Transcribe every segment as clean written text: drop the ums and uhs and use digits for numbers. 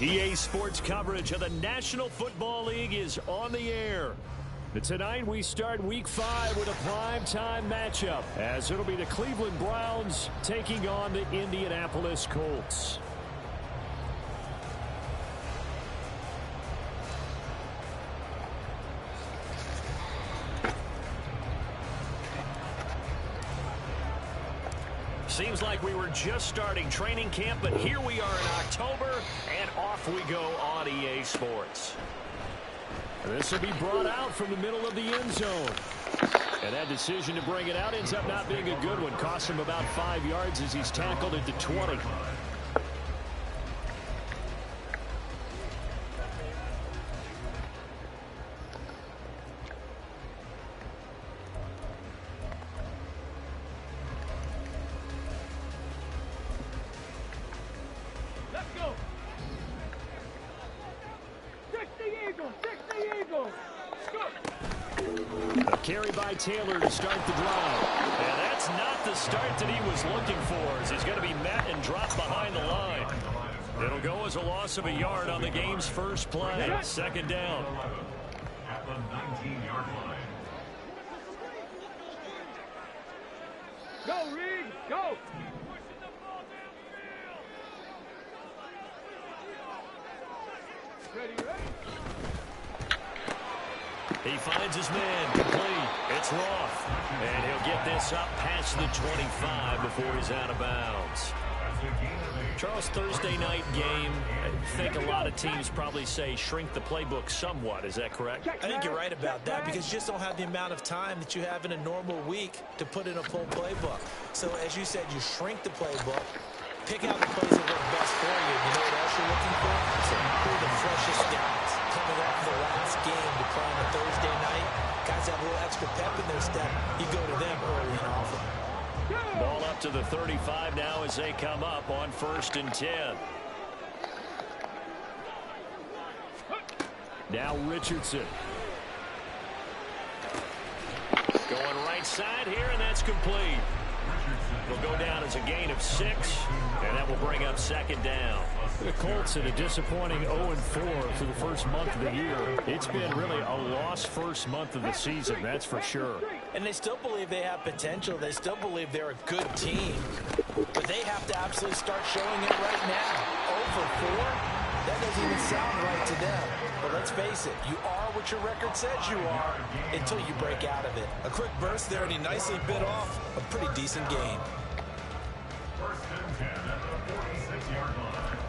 EA Sports coverage of the National Football League is on the air. Tonight we start Week 5 with a primetime matchup, as it'll be the Cleveland Browns taking on the Indianapolis Colts. Seems like we were just starting training camp, but here we are in October, and off we go on EA Sports. This will be brought out from the middle of the end zone. And that decision to bring it out ends up not being a good one. Costs him about 5 yards as he's tackled at the 20. Carry by Taylor to start the drive. And that's not the start that he was looking for, as he's going to be met and dropped behind the line. It'll go as a loss of a yard on the game's first play. Second down. At the 19-yard line. Go, Reed, go! Ready, ready? He finds his man, complete. It's Roth. And he'll get this up past the 25 before he's out of bounds. Charles, Thursday night game, I think a lot of teams probably say shrink the playbook somewhat. Is that correct? I think you're right about that, because you just don't have the amount of time that you have in a normal week to put in a full playbook. So, as you said, you shrink the playbook, pick out the plays that work best for you. You know what else you're looking for? Who are the freshest guys coming off the last game to play on a Thursday night? Guys have a little extra pep in their step. You go to them early and often. Ball up to the 35 now as they come up on 1st and 10. Now Richardson. Going right side here, and that's complete. Will go down as a gain of 6, and that will bring up second down. The Colts in a disappointing 0-4 for the first month of the year. It's been really a lost first month of the season, that's for sure. And they still believe they have potential. They still believe they're a good team. But they have to absolutely start showing it right now. 0-4? That doesn't even sound right to them. But let's face it, you are what your record says you are until you break out of it. A quick burst there, and he nicely bit off a pretty decent gain. First and 10 at the 46-yard line.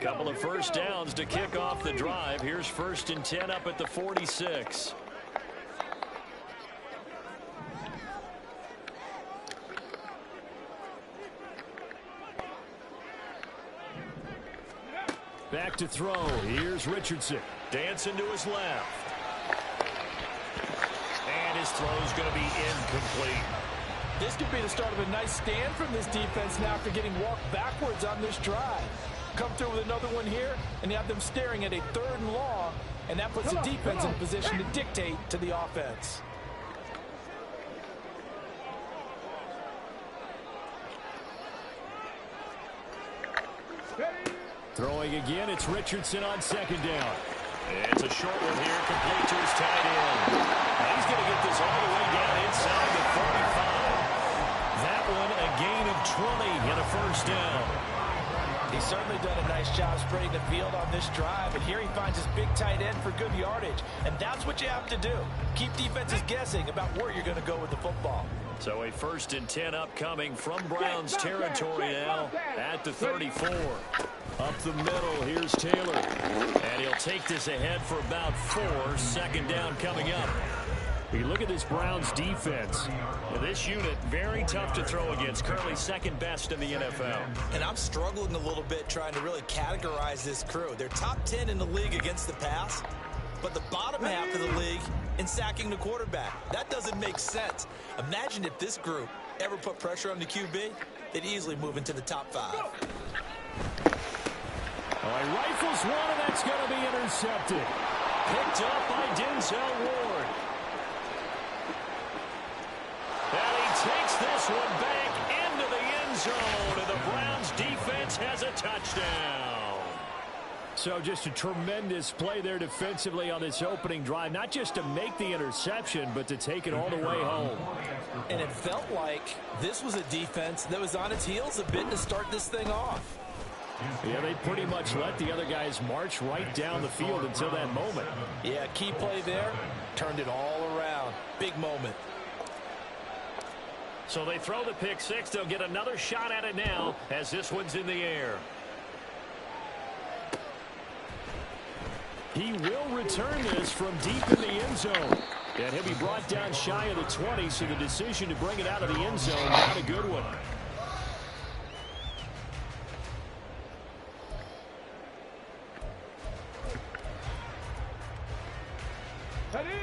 Couple of first downs to kick off the drive. Here's 1st and 10 up at the 46. Back to throw. Here's Richardson. Dancing to his left. And his throw's going to be incomplete. This could be the start of a nice stand from this defense now after getting walked backwards on this drive. Come through with another one here, and you have them staring at a 3rd and long, and that puts the defense in position to dictate to the offense. Throwing again, it's Richardson on 2nd down. It's a short one here, complete to his tight end. And he's going to get this all the way down inside the 45. That one a gain of 20 and a 1st down. He's certainly done a nice job spreading the field on this drive, and here he finds his big tight end for good yardage. And that's what you have to do. Keep defenses guessing about where you're going to go with the football. So a 1st and 10 upcoming from Browns territory now at the 34. Up the middle, here's Taylor. And he'll take this ahead for about 4. 2nd down coming up. You look at this Browns defense. This unit, very tough to throw against. Currently 2nd best in the NFL. And I'm struggling a little bit trying to really categorize this crew. They're top 10 in the league against the pass, but the bottom half of the league in sacking the quarterback. That doesn't make sense. Imagine if this group ever put pressure on the QB, they'd easily move into the top 5. Oh, he rifles one, and that's going to be intercepted. Picked up by Denzel Ward. And he takes this one back end zone, and the Browns defense has a touchdown. So just a tremendous play there defensively on this opening drive, not just to make the interception, but to take it all the way home. And it felt like this was a defense that was on its heels a bit to start this thing off. Yeah, they pretty much let the other guys march right down the field until that moment. Yeah, key play there, turned it all around. Big moment. So they throw the pick six. They'll get another shot at it now as this one's in the air. He will return this from deep in the end zone. And he'll be brought down shy of the 20, so the decision to bring it out of the end zone, not a good one.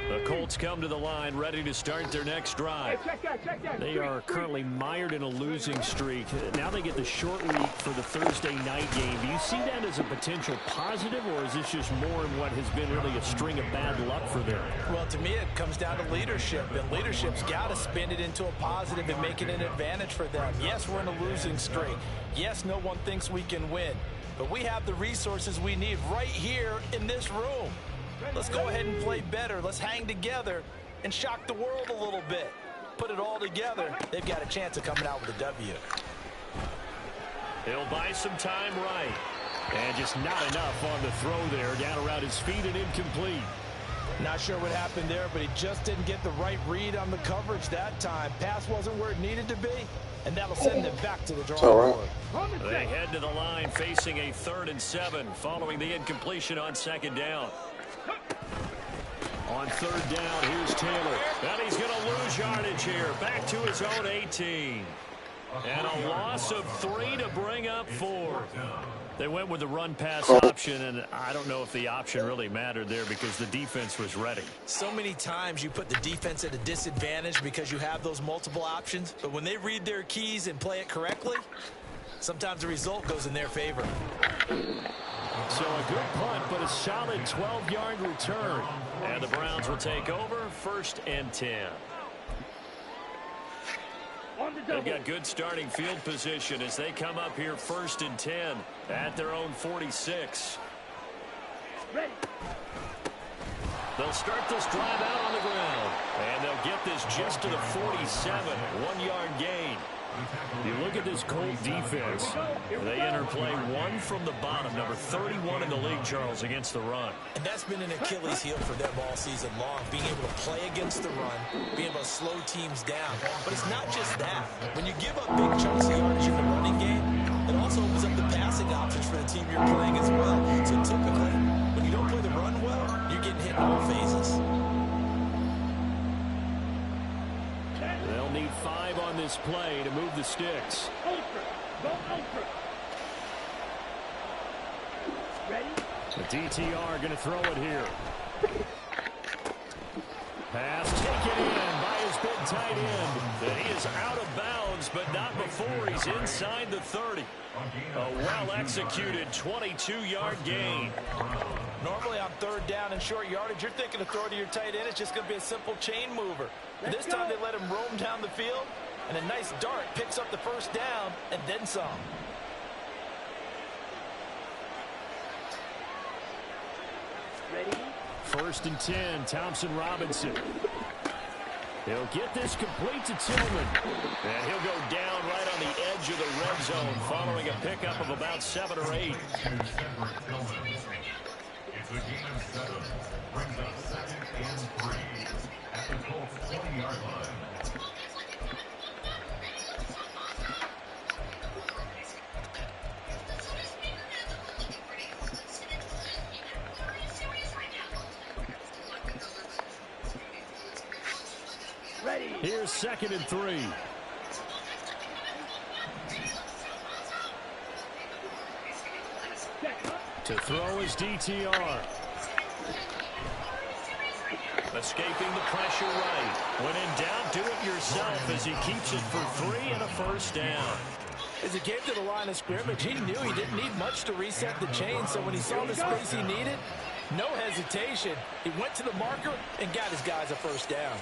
The Colts come to the line, ready to start their next drive. They are currently mired in a losing streak. Now they get the short week for the Thursday night game. Do you see that as a potential positive, or is this just more in what has been really a string of bad luck for them? Well, to me, it comes down to leadership, and leadership's got to spin it into a positive and make it an advantage for them. Yes, we're in a losing streak. Yes, no one thinks we can win, but we have the resources we need right here in this room. Let's go ahead and play better. Let's hang together and shock the world a little bit. Put it all together. They've got a chance of coming out with a W. He'll buy some time right. And just not enough on the throw there. Down around his feet and incomplete. Not sure what happened there, but he just didn't get the right read on the coverage that time. Pass wasn't where it needed to be, and that'll send them back to the drawing board. They head to the line facing a 3rd and 7 following the incompletion on 2nd down. On 3rd down, here's Taylor. And he's going to lose yardage here. Back to his own 18. And a loss of 3 to bring up 4. They went with the run-pass option, and I don't know if the option really mattered there because the defense was ready. So many times you put the defense at a disadvantage because you have those multiple options, but when they read their keys and play it correctly, sometimes the result goes in their favor. So a good punt, but a solid 12-yard return. And the Browns will take over 1st and 10. They've got good starting field position as they come up here 1st and 10 at their own 46. They'll start this drive out on the ground. And they'll get this just to the 47. 1-yard gain. You look at this Colt defense. They enter play 1 from the bottom, number 31 in the league, Charles, against the run. And that's been an Achilles heel for them all season long, being able to play against the run, being able to slow teams down. But it's not just that. When you give up big chunks of yardage in the running game, it also opens up the passing options for the team you're playing as well. So typically, when you don't play the run well, you're getting hit in all phases. They'll need 5 on this play to move the sticks. The DTR going to throw it here. Pass taken in by his big tight end. And he is out of bounds, but not before he's inside the 30. A well-executed 22-yard gain. Normally on 3rd down and short yardage, you're thinking of throw to your tight end. It's just going to be a simple chain mover. But this time they let him roam down the field, and a nice dart picks up the 1st down and then some. Ready? 1st and 10, Thompson Robinson. He'll get this complete to Tillman. And he'll go down right on the edge of the red zone following a pickup of about 7 or 8. It's a gain of 7. Brings up 2nd and 3 at the Colts 20-yard line. Here's 2nd and 3. To throw is DTR. Escaping the pressure right. When in doubt, do it yourself as he keeps it for 3 and a 1st down. As he came to the line of scrimmage, he knew he didn't need much to reset the chain, so when he saw the space he needed, no hesitation. He went to the marker and got his guys a 1st down.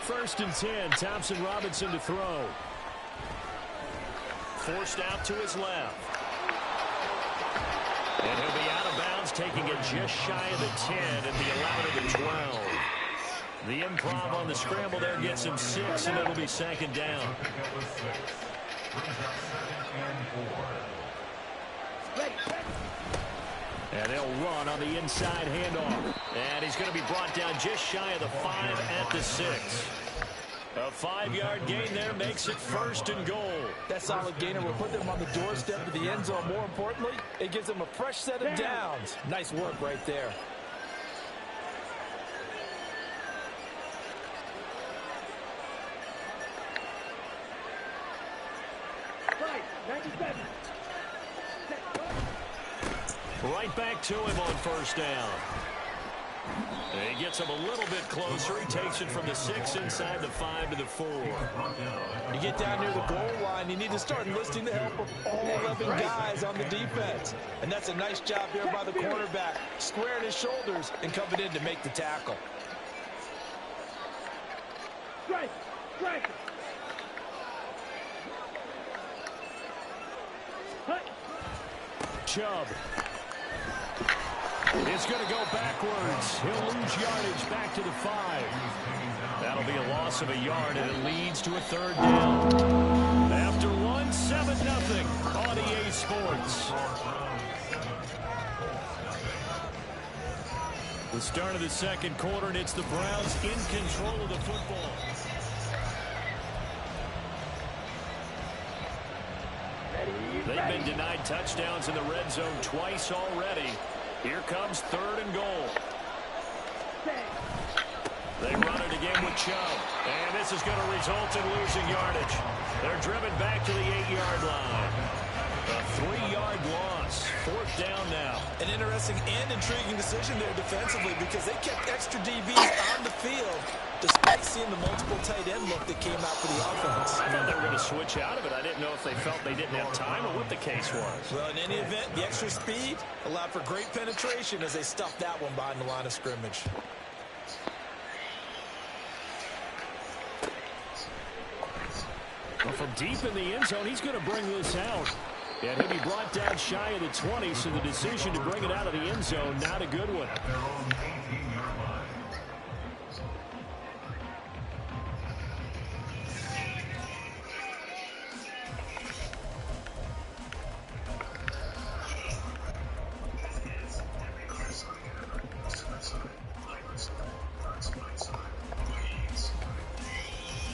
1st and 10, Thompson Robinson to throw. forced out to his left. And he'll be out of bounds, taking it just shy of the 10 and be allowed at the 12. The improv on the scramble there gets him 6, and it'll be second down. And they'll run on the inside handoff. And he's going to be brought down just shy of the 5 at the 6. A 5-yard gain there makes it 1st and goal. That solid gainer will put them on the doorstep of the end zone. More importantly, it gives them a fresh set of downs. Nice work right there. Right back to him on 1st down. And he gets him a little bit closer. He takes it from the 6 inside the 5 to the 4. You get down near the goal line, you need to start enlisting the help of all 11 guys on the defense. And that's a nice job here by the cornerback, squaring his shoulders and coming in to make the tackle. Strike! Strike! Chubb. It's going to go backwards. He'll lose yardage back to the 5. That'll be a loss of a yard, and it leads to a 3rd down. After 1, 7-0 on EA Sports. The start of the 2nd quarter, and it's the Browns in control of the football. They've been denied touchdowns in the red zone twice already. Here comes 3rd and goal. They run it again with Chubb. And this is going to result in losing yardage. They're driven back to the 8-yard line. A 3-yard loss. 4th down now. An interesting and intriguing decision there defensively because they kept extra DBs on the field despite seeing the multiple tight end look that came out for the offense. I thought they were going to switch out of it. I didn't know if they felt they didn't have time or what the case was. Well, in any event, the extra speed allowed for great penetration as they stuffed that one behind the line of scrimmage. Well, from deep in the end zone, he's going to bring this out. And he'll be brought down shy of the 20, so the decision to bring it out of the end zone, not a good one.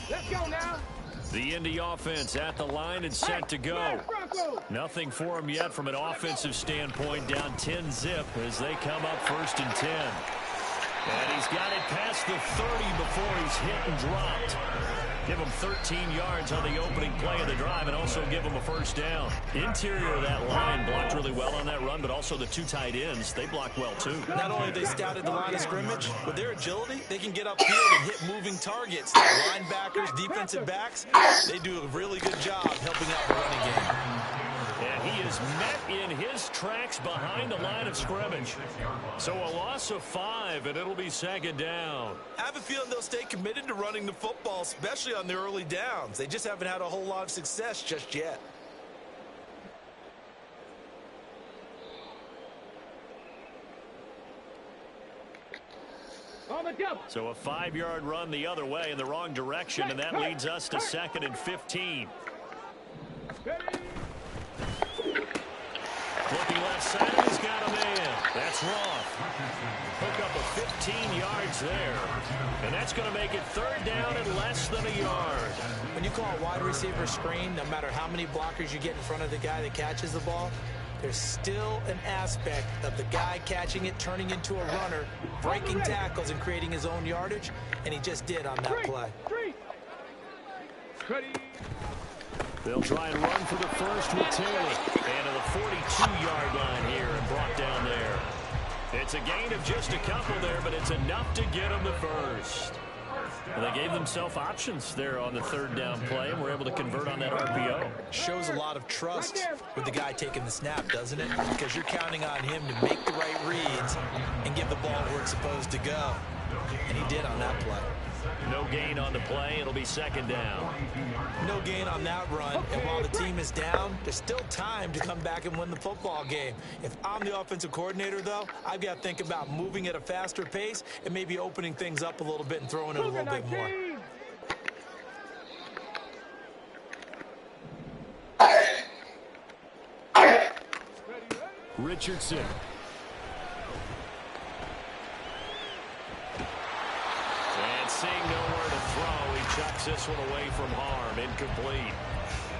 Let's go now. The Indy offense at the line and set to go. Nothing for him yet from an offensive standpoint, down 10-0 as they come up 1st and 10. And he's got it past the 30 before he's hit and dropped. Give him 13 yards on the opening play of the drive and also give him a 1st down. Interior of that line blocked really well on that run, but also the 2 tight ends, they blocked well too. Not only have they scouted the line of scrimmage, with their agility, they can get upfield and hit moving targets. Linebackers, defensive backs, they do a really good job helping out the running game. And he is met in his tracks behind the line of scrimmage. So a loss of 5, and it'll be 2nd down. I have a feeling they'll stay committed to running the football, especially on the early downs. They just haven't had a whole lot of success just yet. So a 5-yard run the other way in the wrong direction, and that leads us to 2nd and 15. Looking left side, he's got a man. That's Roth. Hook up a 15 yards there. And that's going to make it 3rd down and less than a yard. When you call a wide receiver screen, no matter how many blockers you get in front of the guy that catches the ball, there's still an aspect of the guy catching it, turning into a runner, breaking tackles and creating his own yardage, and he just did on that play. They'll try and run for the 1st with Taylor. And to the 42-yard line here and brought down there. It's a gain of just a couple there, but it's enough to get them the 1st. And they gave themselves options there on the 3rd down play and were able to convert on that RPO. Shows a lot of trust with the guy taking the snap, doesn't it? Because you're counting on him to make the right reads and give the ball where it's supposed to go. And he did on that play. No gain on the play. It'll be second down. No gain on that run, and while the team is down, there's still time to come back and win the football game. If I'm the offensive coordinator, though, I've got to think about moving at a faster pace and maybe opening things up a little bit and throwing it a little bit more. Richardson. And seeing nowhere to throw, he chucks this one away from harm. Incomplete.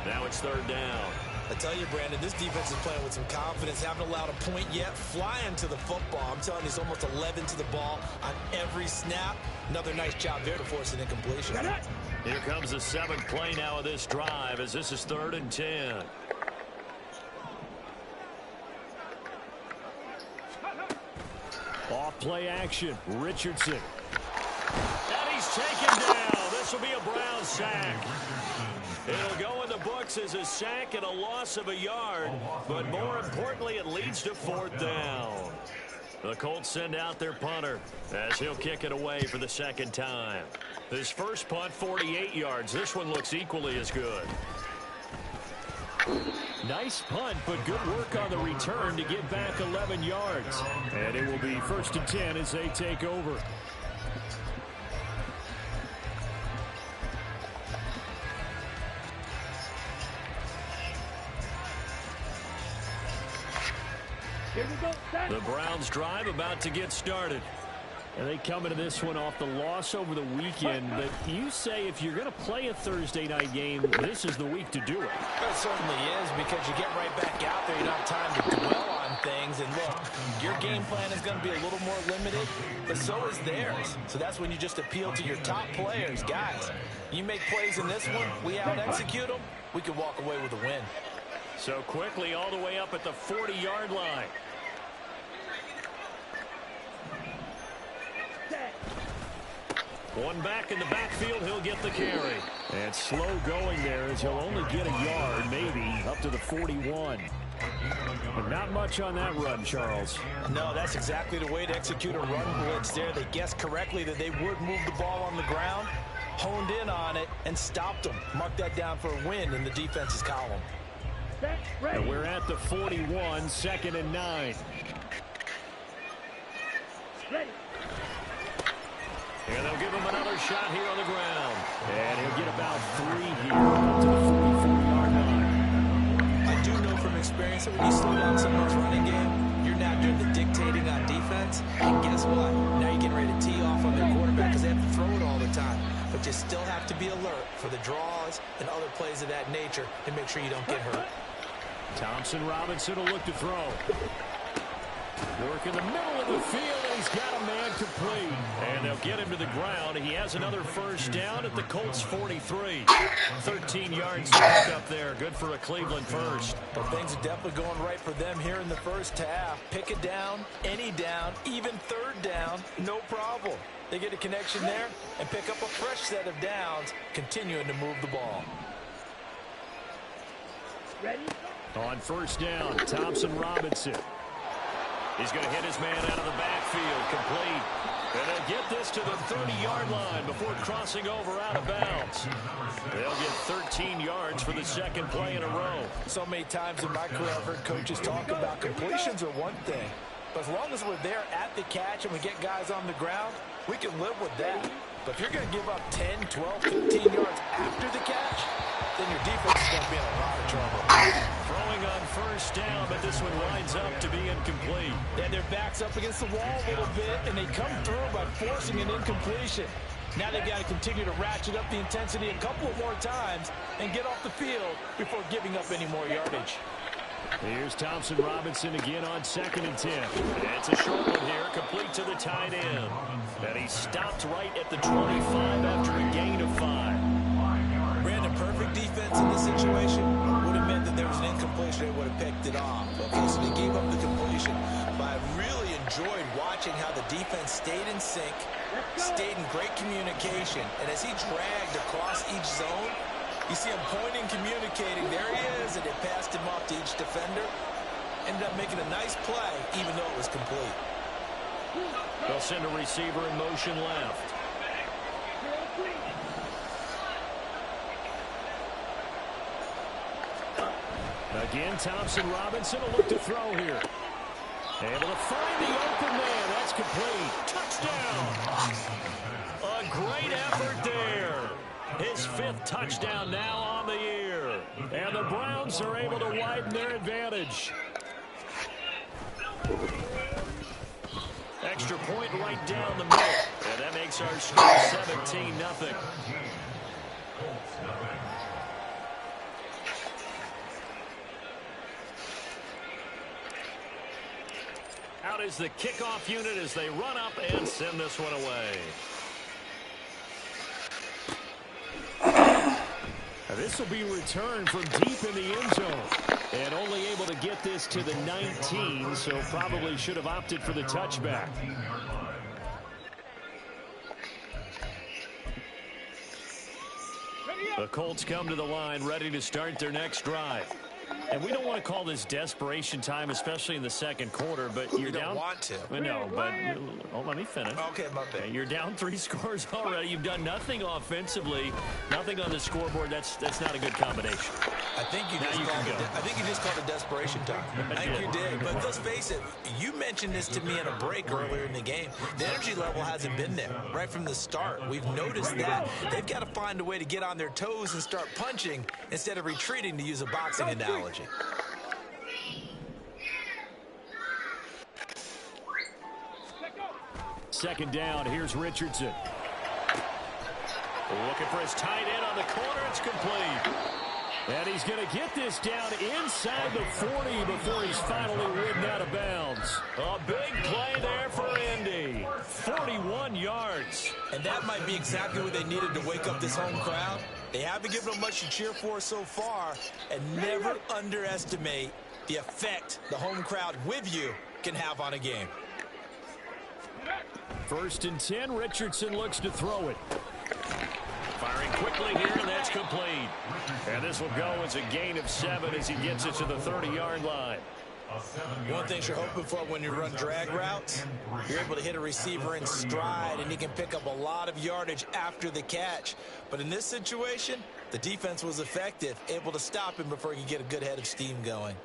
Now it's third down. I tell you, Brandon, this defense is playing with some confidence. Haven't allowed a point yet. Flying to the football. I'm telling you, it's almost 11 to the ball on every snap. Another nice job there to force an incompletion. Here comes the seventh play now of this drive as this is 3rd and 10. Off play action. Richardson. And he's taken down. This will be a Brown sack. It'll go in the books as a sack and a loss of a yard, but more importantly, it leads to 4th down. The Colts send out their punter as he'll kick it away for the second time. His first punt, 48 yards. This one looks equally as good. Nice punt, but good work on the return to get back 11 yards. And it will be 1st and 10 as they take over. The Browns drive about to get started. And they come into this one off the loss over the weekend. But you say if you're going to play a Thursday night game, this is the week to do it. It certainly is, because you get right back out there. You don't have time to dwell on things. And look, your game plan is going to be a little more limited, but so is theirs. So that's when you just appeal to your top players. Guys, you make plays in this one, we out-execute them, we can walk away with a win. So quickly all the way up at the 40-yard line. One back in the backfield, he'll get the carry. And slow going there as he'll only get a yard, maybe, up to the 41. But not much on that run, Charles. No, that's exactly the way to execute a run blitz there. They guessed correctly that they would move the ball on the ground, honed in on it, and stopped them. Mark that down for a win in the defense's column. And we're at the 41, 2nd and 9. Ready. And they'll give him another shot here on the ground. And he'll get about 3 here up to the 44-yard line. I do know from experience that when you slow down someone's running game, you're not doing the dictating on defense. And guess what? Now you're getting ready to tee off on their quarterback because they have to throw it all the time. But you still have to be alert for the draws and other plays of that nature and make sure you don't get hurt. Thompson Robinson will look to throw. Work in the middle of the field, and he's got a man complete. And they'll get him to the ground. He has another first down at the Colts 43. 13 yards to pick up there. Good for a Cleveland first. But things are definitely going right for them here in the first half. Pick a down, any down, even 3rd down, no problem. They get a connection there and pick up a fresh set of downs, continuing to move the ball. Ready? On first down, Thompson Robinson. He's going to hit his man out of the backfield, complete. And they'll get this to the 30-yard line before crossing over out of bounds. They'll get 13 yards for the second play in a row. So many times in my career I've heard coaches talk about completions are one thing. But as long as we're there at the catch and we get guys on the ground, we can live with that. But if you're going to give up 10, 12, 15 yards after the catch, then your defense is going to be in a lot of trouble. Throwing on first down, but this one winds up to be incomplete. And their back's up against the wall a little bit, and they come through by forcing an incompletion. Now they've got to continue to ratchet up the intensity a couple more times and get off the field before giving up any more yardage. Here's Thompson Robinson again on 2nd and 10. It's a short one here, complete to the tight end. And he stopped right at the 25 after a gain of 5. Brandon, perfect defense in this situation would have meant that there was an incompletion. They would have picked it off. Okay, so they gave up the completion. But I really enjoyed watching how the defense stayed in sync, stayed in great communication. And as he dragged across each zone, you see him pointing, communicating. There he is, and they passed him off to each defender. Ended up making a nice play, even though it was complete. They'll send a receiver in motion left. Again, Thompson Robinson will look to throw here. Able to find the open man. That's complete. Touchdown. A great effort there. His 5th touchdown now on the year. And the Browns are able to widen their advantage. Extra point right down the middle. And that makes our score 17-0. Out is the kickoff unit as they run up and send this one away. This will be returned from deep in the end zone. And only able to get this to the 19, so probably should have opted for the touchback. The Colts come to the line ready to start their next drive. And we don't want to call this desperation time, especially in the second quarter, but you're down. Don't want to. No, but let me finish. Okay, my bad. You're down 3 scores already. You've done nothing offensively, nothing on the scoreboard. That's not a good combination. I think you just called it desperation time. I think you did. But let's face it, you mentioned this to me in a break earlier in the game. The energy level hasn't been there right from the start. We've noticed that. They've got to find a way to get on their toes and start punching instead of retreating, to use a boxing analogy. Second down, here's Richardson. Looking for his tight end on the corner. It's complete. And he's going to get this down inside the 40 before he's finally ridden out of bounds. A big play there for Indy. 41 yards. And that might be exactly what they needed to wake up this home crowd. They haven't given them much to cheer for so far. And never underestimate the effect the home crowd with you can have on a game. 1st and 10. Richardson looks to throw it. Firing quickly here, and that's complete. And this will go as a gain of 7 as he gets it to the 30-yard line. One thing you're hoping for when you run drag routes, you're able to hit a receiver in stride, and he can pick up a lot of yardage after the catch. But in this situation, the defense was effective, able to stop him before he could get a good head of steam going.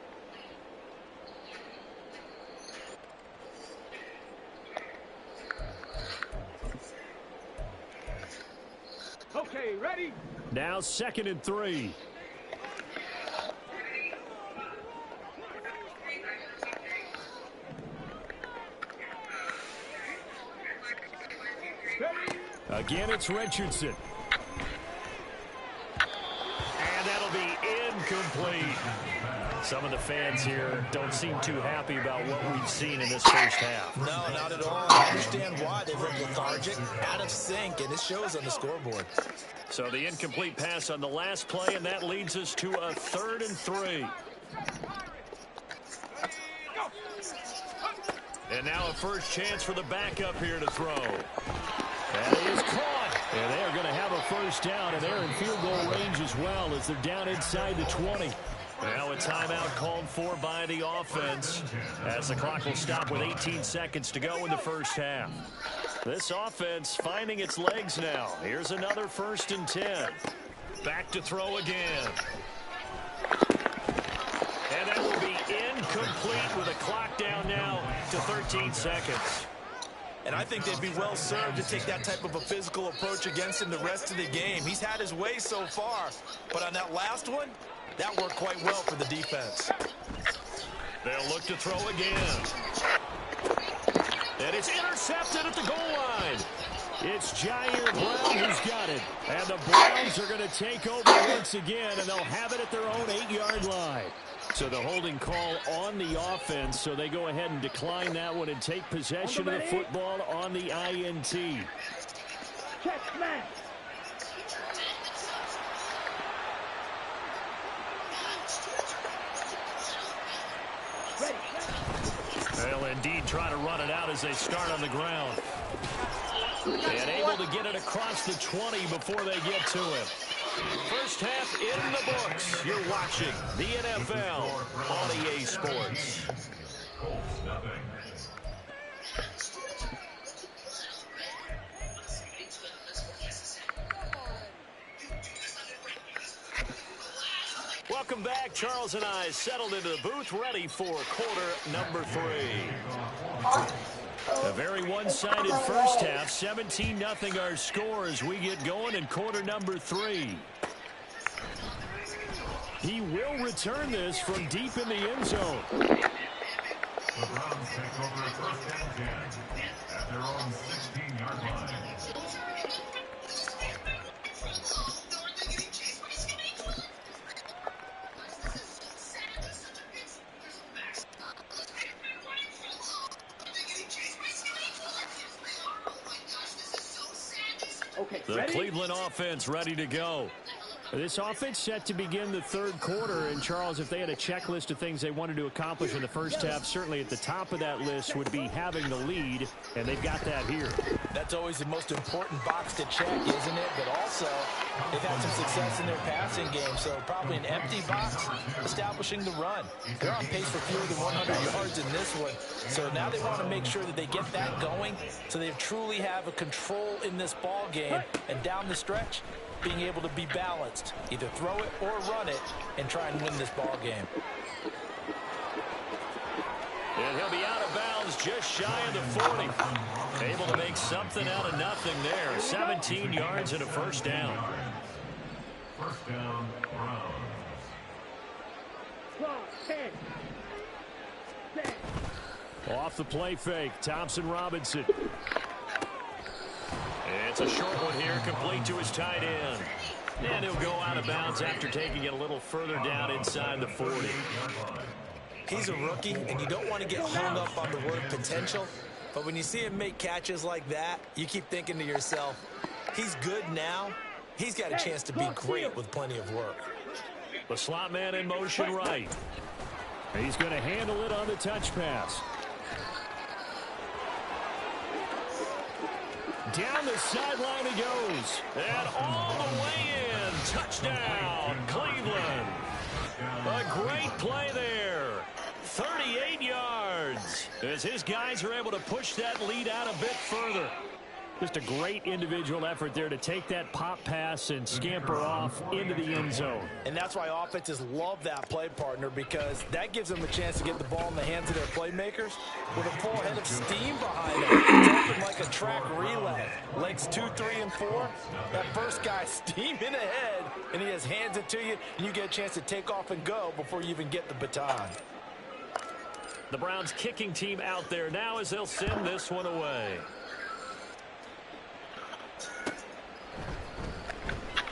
Okay, ready? Now 2nd and 3. Again, it's Richardson. And that'll be incomplete. Some of the fans here don't seem too happy about what we've seen in this first half. No, not at all. I understand why. They've looked lethargic, out of sync, and it shows on the scoreboard. So the incomplete pass on the last play, and that leads us to a 3rd and 3. And now a first chance for the backup here to throw. And he is caught. And they are going to have a first down, and they're in field goal range as well as they're down inside the 20. Now a timeout called for by the offense as the clock will stop with 18 seconds to go in the first half. This offense finding its legs now. Here's another 1st and 10. Back to throw again. And that will be incomplete with a clock down now to 13 seconds. And I think they'd be well served to take that type of a physical approach against him the rest of the game. He's had his way so far, but on that last one, that worked quite well for the defense. They'll look to throw again. And it's intercepted at the goal line. It's Jair Brown who's got it. And the Browns are going to take over once again, and they'll have it at their own 8-yard line. So the holding call on the offense, so they go ahead and decline that one and take possession of the football on the INT. Check, smash. They'll indeed try to run it out as they start on the ground. And able to get it across the 20 before they get to it. First half in the books. You're watching the NFL on EA Sports. Welcome back. Charles and I settled into the booth, ready for quarter number 3. A very one-sided first half. 17-0 our score as we get going in quarter number 3. He will return this from deep in the end zone. The Browns take over first and 10 at their own 16-yard line. Okay, The ready? Cleveland offense ready to go. This offense set to begin the third quarter. And, Charles, if they had a checklist of things they wanted to accomplish in the first half, certainly at the top of that list would be having the lead, and they've got that here. That's always the most important box to check, isn't it? But also, they've had some success in their passing game, so probably an empty box establishing the run. They're on pace for fewer than 100 yards in this one, so now they want to make sure that they get that going so they truly have a control in this ball game, and down the stretch, being able to be balanced, either throw it or run it, and try and win this ball game. And he'll be out of bounds just shy of the 40. Able to make something out of nothing there. 17 yards and a first down. First down, Browns. 10. 10. Off the play fake, Thompson Robinson. It's a short one here, complete to his tight end. And he'll go out of bounds after taking it a little further down inside the 40. He's a rookie, and you don't want to get hung up on the word potential. But when you see him make catches like that, you keep thinking to yourself, he's good now. He's got a chance to be great with plenty of work. The slot man in motion right. He's going to handle it on the touch pass. Down the sideline he goes. And all the way in. Touchdown, Cleveland. A great play there. 38 yards as his guys are able to push that lead out a bit further. Just a great individual effort there to take that pop pass and scamper off into the end zone. And that's why offenses love that play partner, because that gives them a chance to get the ball in the hands of their playmakers with a full head of steam behind them. It's open like a track relay. Legs 2, 3, and 4. That first guy steaming ahead, and he has hands it to you, and you get a chance to take off and go before you even get the baton. The Browns kicking team out there now as they'll send this one away.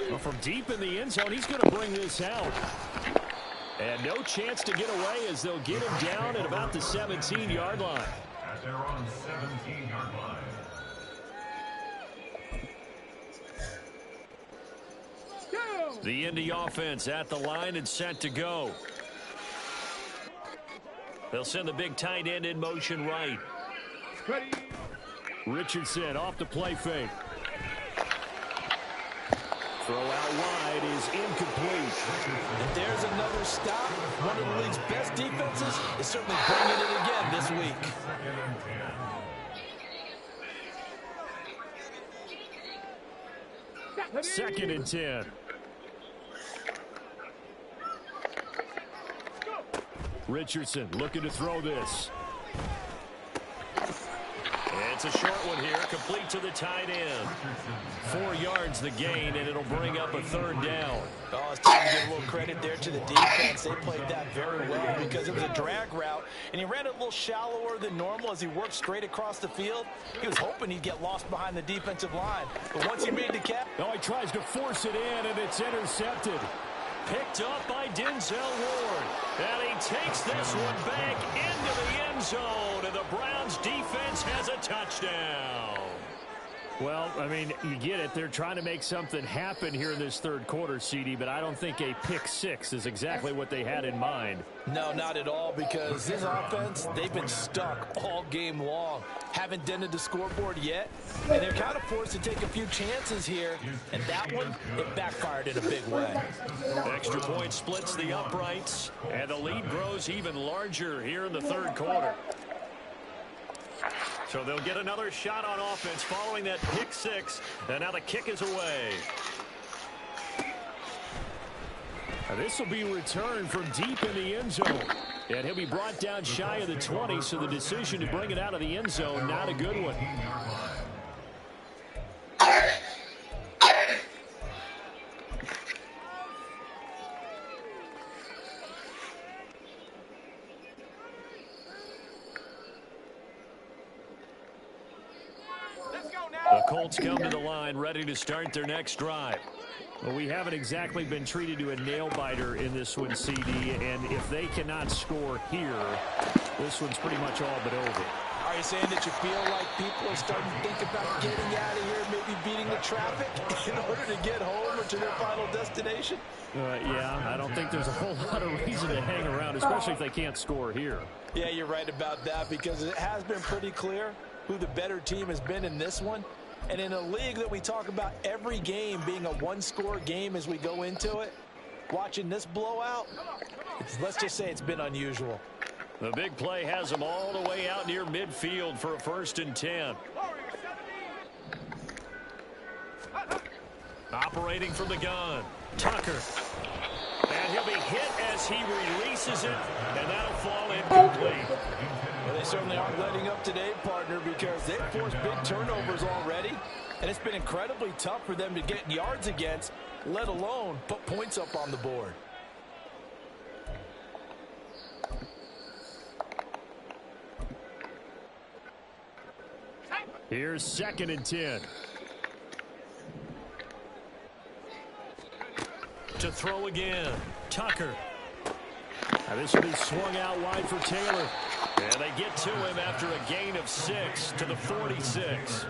Well, from deep in the end zone, he's going to bring this out. And no chance to get away as they'll get him down at about the 17-yard line. At their own 17-yard line. The Indy offense at the line and set to go. They'll send the big tight end in motion right. Ready? Richardson off the play fake. Throw out wide is incomplete. If there's another stop, one of the league's best defenses is certainly bringing it again this week. Second and 10. Richardson looking to throw this. It's a short one here, complete to the tight end. 4 yards the gain, and it'll bring up a third down. Oh, it's time to give a little credit there to the defense. They played that very well because it was a drag route, and he ran it a little shallower than normal as he worked straight across the field. He was hoping he'd get lost behind the defensive line, but once he made the catch... Oh, he tries to force it in, and it's intercepted. Picked up by Denzel Ward. And he takes this one back into the end zone, and the Browns defense has a touchdown. Well, I mean, you get it. They're trying to make something happen here in this third quarter, CD, but I don't think a pick six is exactly what they had in mind. No, not at all, because this offense, they've been stuck all game long. Haven't dented the scoreboard yet, and they're kind of forced to take a few chances here, and that one, it backfired in a big way. Extra point splits the uprights, and the lead grows even larger here in the third quarter. So they'll get another shot on offense following that pick six, and now the kick is away. This will be returned from deep in the end zone. And he'll be brought down shy of the 20, so the decision to bring it out of the end zone, not a good one. The Colts come to the line, ready to start their next drive. Well, we haven't exactly been treated to a nail-biter in this one, CD, and if they cannot score here, this one's pretty much all but over. Are you saying that you feel like people are starting to think about getting out of here, maybe beating the traffic in order to get home or to their final destination? Yeah, I don't think there's a whole lot of reason to hang around, especially if they can't score here. Yeah, you're right about that, because it has been pretty clear who the better team has been in this one. And in a league that we talk about every game being a one-score game as we go into it, watching this blowout, let's just say it's been unusual. The big play has them all the way out near midfield for a 1st and 10. Operating from the gun, Tucker. And he'll be hit as he releases it, and that'll fall incomplete. Well, they certainly aren't letting up today, partner, because they've forced big turnovers already, and it's been incredibly tough for them to get yards against, let alone put points up on the board. Here's 2nd and 10. To throw again, Tucker. Now this will be swung out wide for Taylor. And they get to him after a gain of 6 to the 46.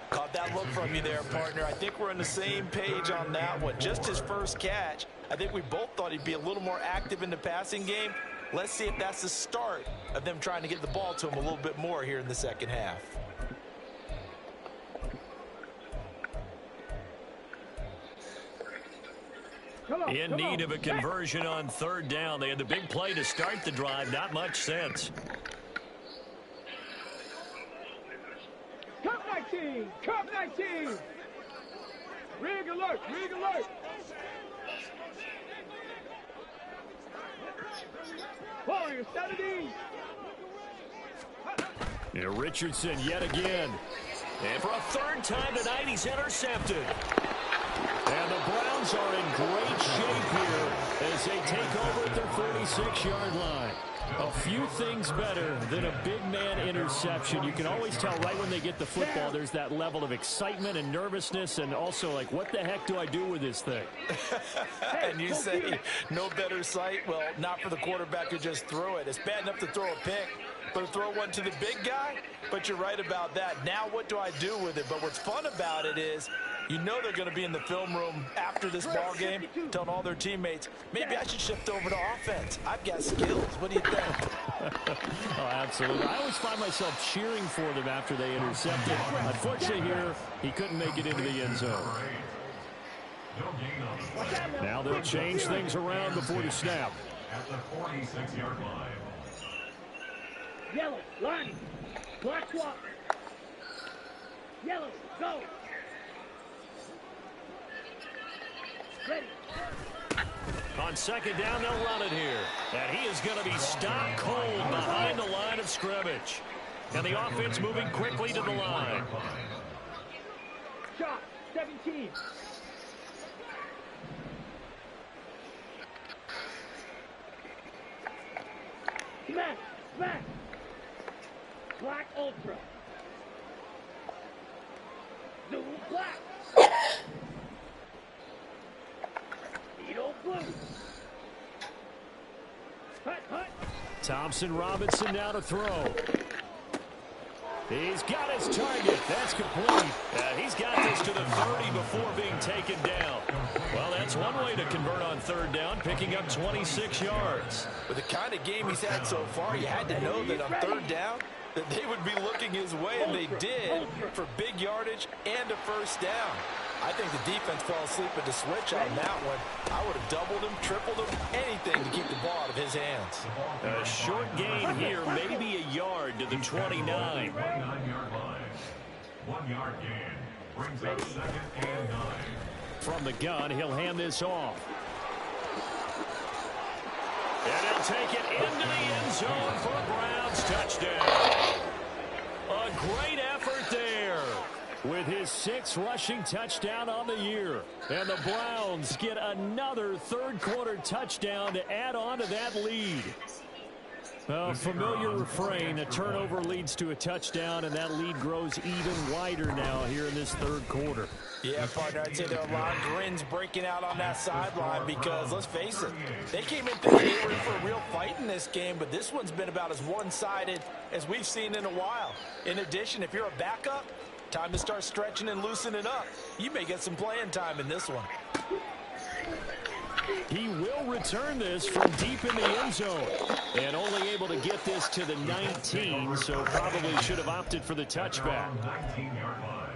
Caught that look from you there, partner. I think we're on the same page on that one. Just his first catch. I think we both thought he'd be a little more active in the passing game. Let's see if that's the start of them trying to get the ball to him a little bit more here in the second half. In need of a conversion on 3rd down. They had the big play to start the drive. Not much sense. Cup 19! Cup 19! Rig alert! Rig alert! Warrior 70! And Richardson yet again. And for a 3rd time tonight, he's intercepted. And the Browns are in great shape here as they take over at their 46-yard line. A few things better than a big man interception. You can always tell right when they get the football, there's that level of excitement and nervousness, and also like, what the heck do I do with this thing? And you say no better sight? Well, not for the quarterback who just threw it. It's bad enough to throw a pick, but to throw one to the big guy? But you're right about that. Now what do I do with it? But what's fun about it is, you know they're going to be in the film room after this ball game, telling all their teammates, maybe I should shift over to offense. I've got skills. What do you think? Oh, absolutely. I always find myself cheering for them after they intercept it. Unfortunately here, he couldn't make it into the end zone. Now they'll change things around before the snap. At the 46-yard line. Yellow, line. Black swap. Yellow, go. Ready. On 2nd down, they'll run it here. And he is going to be stopped cold behind the line of scrimmage. And the offense moving quickly to the line. Shot, 17. Smack, smack. Black Ultra. Zoom black. Beetle blue. Hut, hut. Thompson Robinson now to throw. He's got his target. That's complete. He's got this to the 30 before being taken down. Well, that's one way to convert on 3rd down, picking up 26 yards. With the kind of game he's had so far, you had to know that on 3rd down, that they would be looking his way, and they did, for big yardage and a 1st down. I think the defense fell asleep at the switch on that one. I would have doubled him, tripled him, anything to keep the ball out of his hands. A short gain here, maybe a yard to the 29. 29-yard line. 1 yard gain. Brings up 2nd and 9. From the gun, he'll hand this off. And he'll take it into the end zone for a Browns touchdown. A great effort there with his 6th rushing touchdown on the year. And the Browns get another third-quarter touchdown to add on to that lead. A familiar refrain, a turnover leads to a touchdown, and that lead grows even wider now here in this third quarter. Yeah, partner, I'd say there are a lot of grins breaking out on that sideline because, let's face it, they came in thinking they were in for a real fight in this game, but this one's been about as one-sided as we've seen in a while. In addition, if you're a backup, time to start stretching and loosening up. You may get some playing time in this one. He will return this from deep in the end zone. And only able to get this to the 19, so probably should have opted for the touchback. 19-yard line.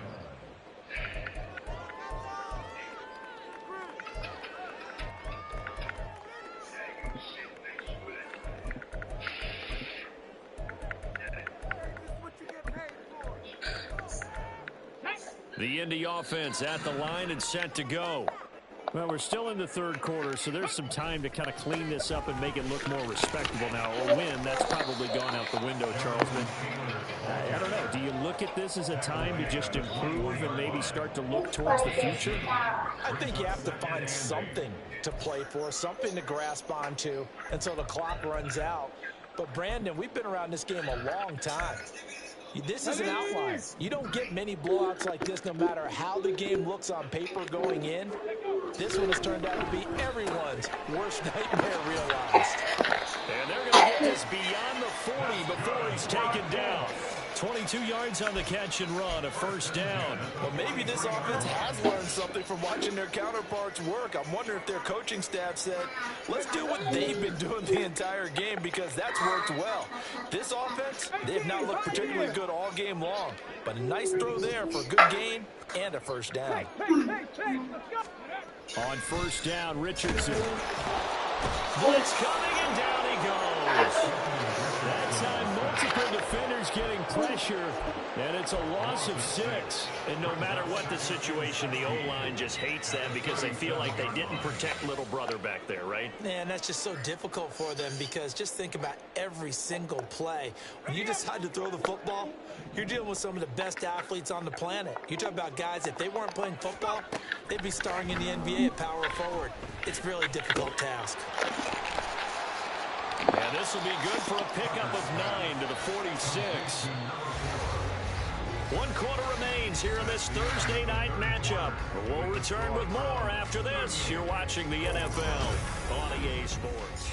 The Indy offense at the line and set to go. Well, we're still in the third quarter, so there's some time to kind of clean this up and make it look more respectable now. A win, that's probably gone out the window, Charles. But I don't know. Do you look at this as a time to just improve and maybe start to look towards the future? I think you have to find something to play for, something to grasp onto until the clock runs out. But, Brandon, we've been around this game a long time. This is an outline. You don't get many blowouts like this no matter how the game looks on paper going in. This one has turned out to be everyone's worst nightmare realized. And they're going to get this beyond the 40 before he's taken down. 22 yards on the catch and run, a first down. Well, maybe this offense has learned something from watching their counterparts work. I'm wondering if their coaching staff said, let's do what they've been doing the entire game because that's worked well. This offense, they have not looked particularly good all game long. But a nice throw there for a good gain and a first down. On first down, Richardson. Blitz coming, and down he goes. That time, multiple defenders getting pressure, and it's a loss of 6. And no matter what the situation, the O-line just hates them because they feel like they didn't protect little brother back there, right? Man, that's just so difficult for them because just think about every single play. When you decide to throw the football, you're dealing with some of the best athletes on the planet. You talk about guys, if they weren't playing football, they'd be starring in the NBA at power forward. It's a really difficult task. And this will be good for a pickup of 9 to the 46. 1 quarter remains here in this Thursday night matchup. We'll return with more after this. You're watching the NFL on EA Sports.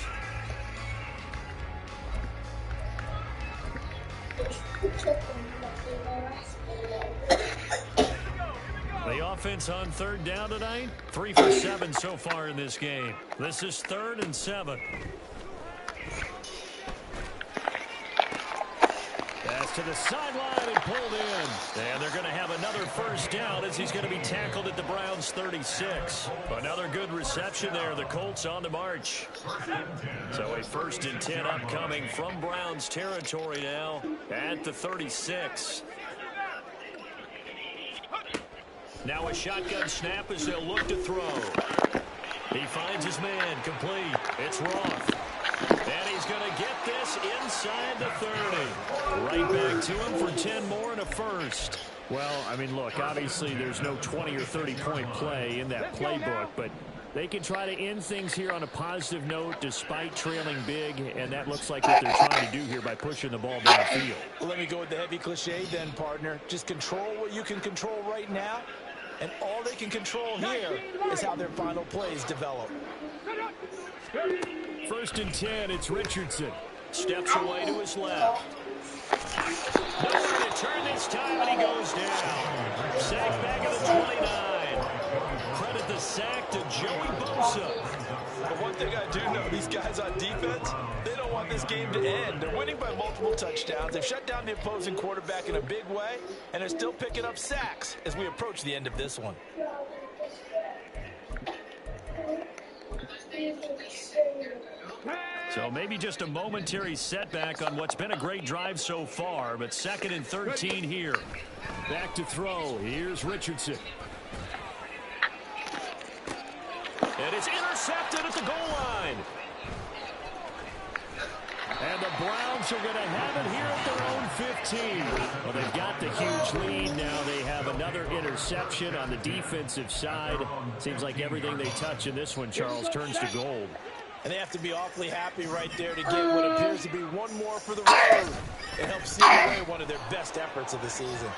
The offense on third down tonight, 3 for 7 so far in this game. This is 3rd and 7. Pass to the sideline and pulled in. And they're going to have another first down as he's going to be tackled at the Browns' 36. Another good reception there. The Colts on the march. So a 1st and 10 upcoming from Browns territory now at the 36. Now a shotgun snap as they'll look to throw. He finds his man complete. It's Roth. And he's going to get this inside the 30. Right back to him for 10 more and a first. Well, I mean, look, obviously there's no 20 or 30-point play in that playbook, but they can try to end things here on a positive note despite trailing big, and that looks like what they're trying to do here by pushing the ball downfield. Well, let me go with the heavy cliche then, partner. Just control what you can control right now, and all they can control here is how their final plays develop. 1st and 10, it's Richardson. Steps away to his left. Nowhere to turn this time, and he goes down. Sack back at the 29. Credit the sack to Joey Bosa. But one thing I do know, these guys on defense, they don't want this game to end. They're winning by multiple touchdowns. They've shut down the opposing quarterback in a big way, and they're still picking up sacks as we approach the end of this one. So maybe just a momentary setback on what's been a great drive so far, but 2nd and 13 here. Back to throw. Here's Richardson. And it's intercepted at the goal line. And the Browns are going to have it here at their own 15. Well, they've got the huge lead now. They have another interception on the defensive side. Seems like everything they touch in this one, Charles, turns to gold. And they have to be awfully happy right there to get what appears to be one more for the road. It helps seal away one of their best efforts of the season.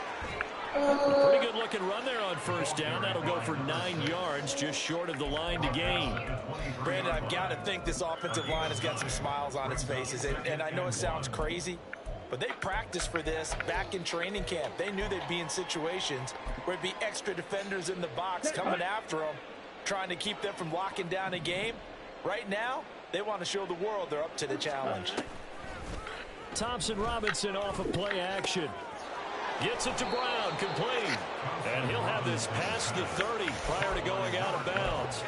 Pretty good looking run there on first down. That'll go for 9 yards, just short of the line to gain. Brandon, I've got to think this offensive line has got some smiles on its faces. And I know it sounds crazy, but they practiced for this back in training camp. They knew they'd be in situations where it'd be extra defenders in the box coming after them, trying to keep them from locking down a game. Right now, they want to show the world they're up to the challenge. Thompson Robinson off of play action. Gets it to Brown, complete. And he'll have this past the 30 prior to going out of bounds.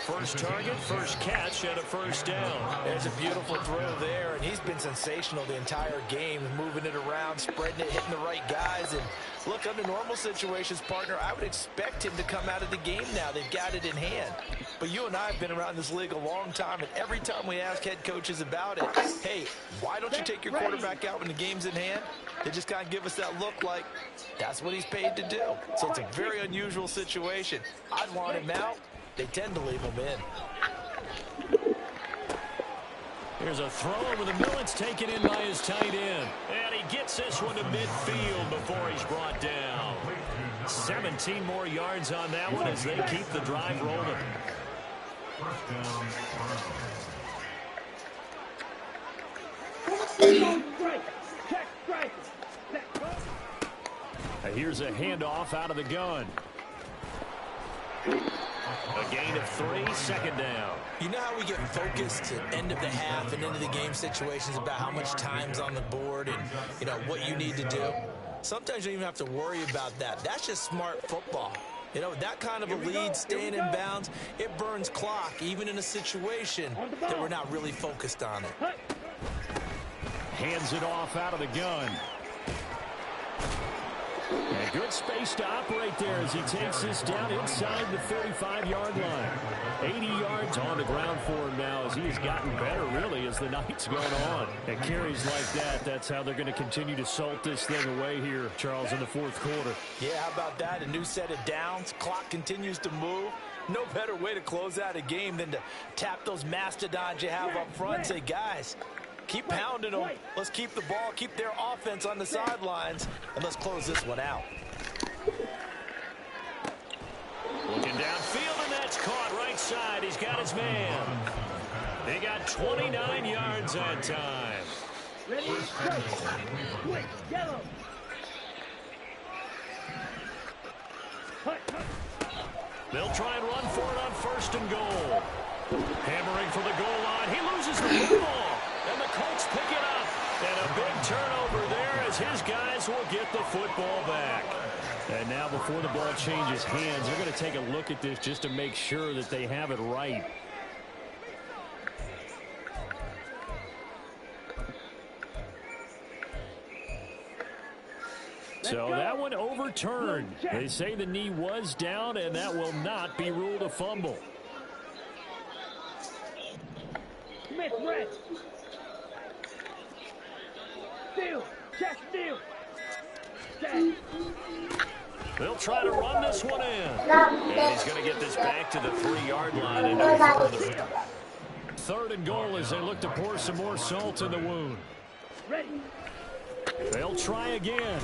First target, first catch, and a first down. There's a beautiful throw there, and he's been sensational the entire game, moving it around, spreading it, hitting the right guys. And look, under normal situations, partner, I would expect him to come out of the game now. They've got it in hand. But you and I have been around this league a long time, and every time we ask head coaches about it, hey, why don't you take your quarterback out when the game's in hand? They just kind of give us that look like that's what he's paid to do. So it's a very unusual situation. I'd want him out. They tend to leave him in. Here's a throw over the middle. It's taken in by his tight end. And he gets this one to midfield before he's brought down. 17 more yards on that one as they keep the drive rolling. First down, Here's a handoff out of the gun. A gain of 3, second down. You know how we get focused at end of the half and into the game situations about how much time's on the board and, you know, what you need to do? Sometimes you don't even have to worry about that. That's just smart football. You know, that kind of a lead, staying in bounds, it burns clock, even in a situation that we're not really focused on it. Hands it off out of the gun. And good space to operate there as he takes this down inside the 35-yard line. 80 yards on the ground for him now as he's gotten better, really, as the night's gone on. And carries like that, that's how they're going to continue to salt this thing away here, Charles, in the fourth quarter. Yeah, how about that? A new set of downs. Clock continues to move. No better way to close out a game than to tap those mastodons you have up front and say, guys, keep pounding them. Let's keep the ball, keep their offense on the sidelines, and let's close this one out. Looking downfield, and that's caught right side. He's got his man. They got 29 yards that time. Ready, go. Quick, yellow. They'll try and run for it on first and goal. Hammering for the goal line. He loses the football. And the Colts pick it up. And a big turnover there as his guys will get the football back. And now before the ball changes hands, they're going to take a look at this just to make sure that they have it right. So that one overturned. They say the knee was down, and that will not be ruled a fumble. Smith, red. Steal, check, steal. They'll try to run this one in. And he's going to get this back to the 3-yard line and no further. Third and goal as they look to pour some more salt in the wound. Ready. They'll try again.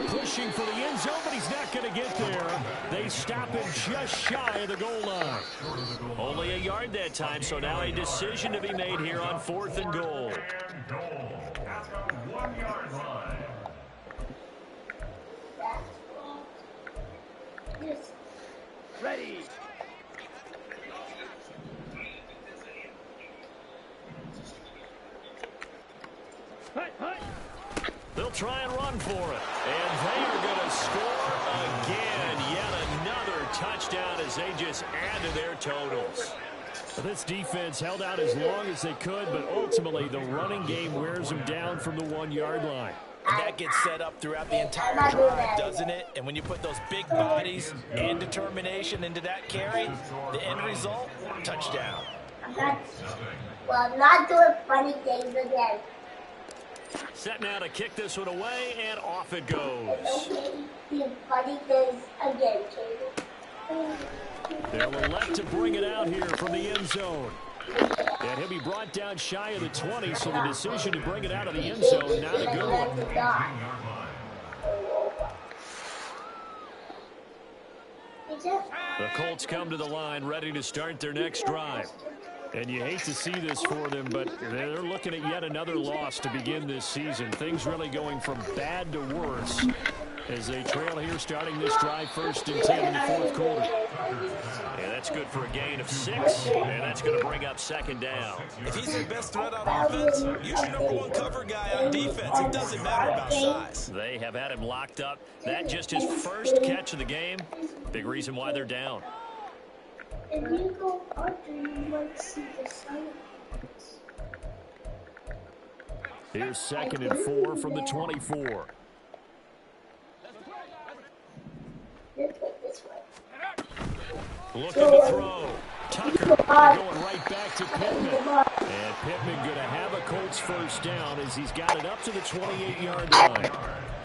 Pushing for the end zone, but he's not going to get there. They stop him just shy of the goal line. Only a yard that time, so now a decision to be made here on fourth and goal. and goal at the 1-yard line. Ready. They'll try and run for it. And they are going to score again. Yet another touchdown as they just add to their totals. This defense held out as long as they could, but ultimately the running game wears them down from the 1-yard line. And that gets set up throughout the entire drive, doesn't it? And when you put those big bodies and determination into that carry, the end result, touchdown. I'm not doing funny things again. Set now to kick this one away, and off it goes. Okay, funny things again, Caleb. They'll elect to bring it out here from the end zone. And he'll be brought down shy of the 20, so the decision to bring it out of the end zone, not a good one. The Colts come to the line, ready to start their next drive. And you hate to see this for them, but they're looking at yet another loss to begin this season. Things really going from bad to worse as they trail here starting this drive 1st and 10 in the 4th quarter. Yeah, that's good for a gain of 6, and that's going to bring up 2nd down. If he's your best threat on offense, use your #1 cover guy on defense. It doesn't matter about size. They have had him locked up. That just his first catch of the game. Big reason why they're down. If you go under, you might see the sun. Here's 2nd and 4 from the 24. This way. Looking to throw. Tucker going right back to Pittman. And Pittman going to have a Colts first down as he's got it up to the 28-yard line.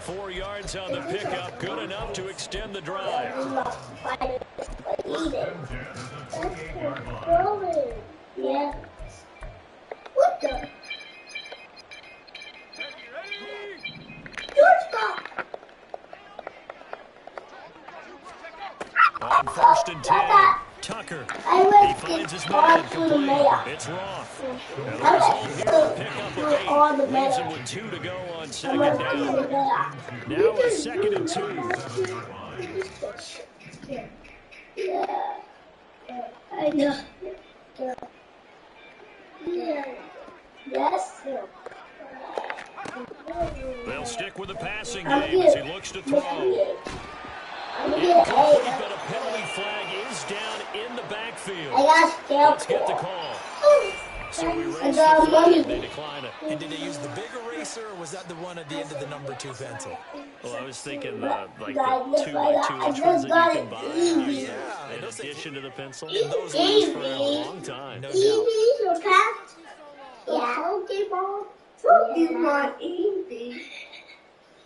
4 yards on the pickup, good enough to extend the drive. Yeah. What the? On 1st and 10, Tucker. He finds his man complete. It's Roth. And the result here, a pickup of 8. Leaves him with 2 to go on 2nd down. Now a 2nd and 2. Yeah. I know. Yes. They'll stick with the passing game as he looks to throw. Incomplete, but a penalty flag is down in the backfield. Let's get the call. So we raise the flag, they decline it. And did they use the big eraser, or was that the one at the end of the #2 pencil? Well, I was thinking like the 2x2 ones that you can buy in addition to the pencil. And those were used for a long time. No doubt. Yeah. Pokemon easy.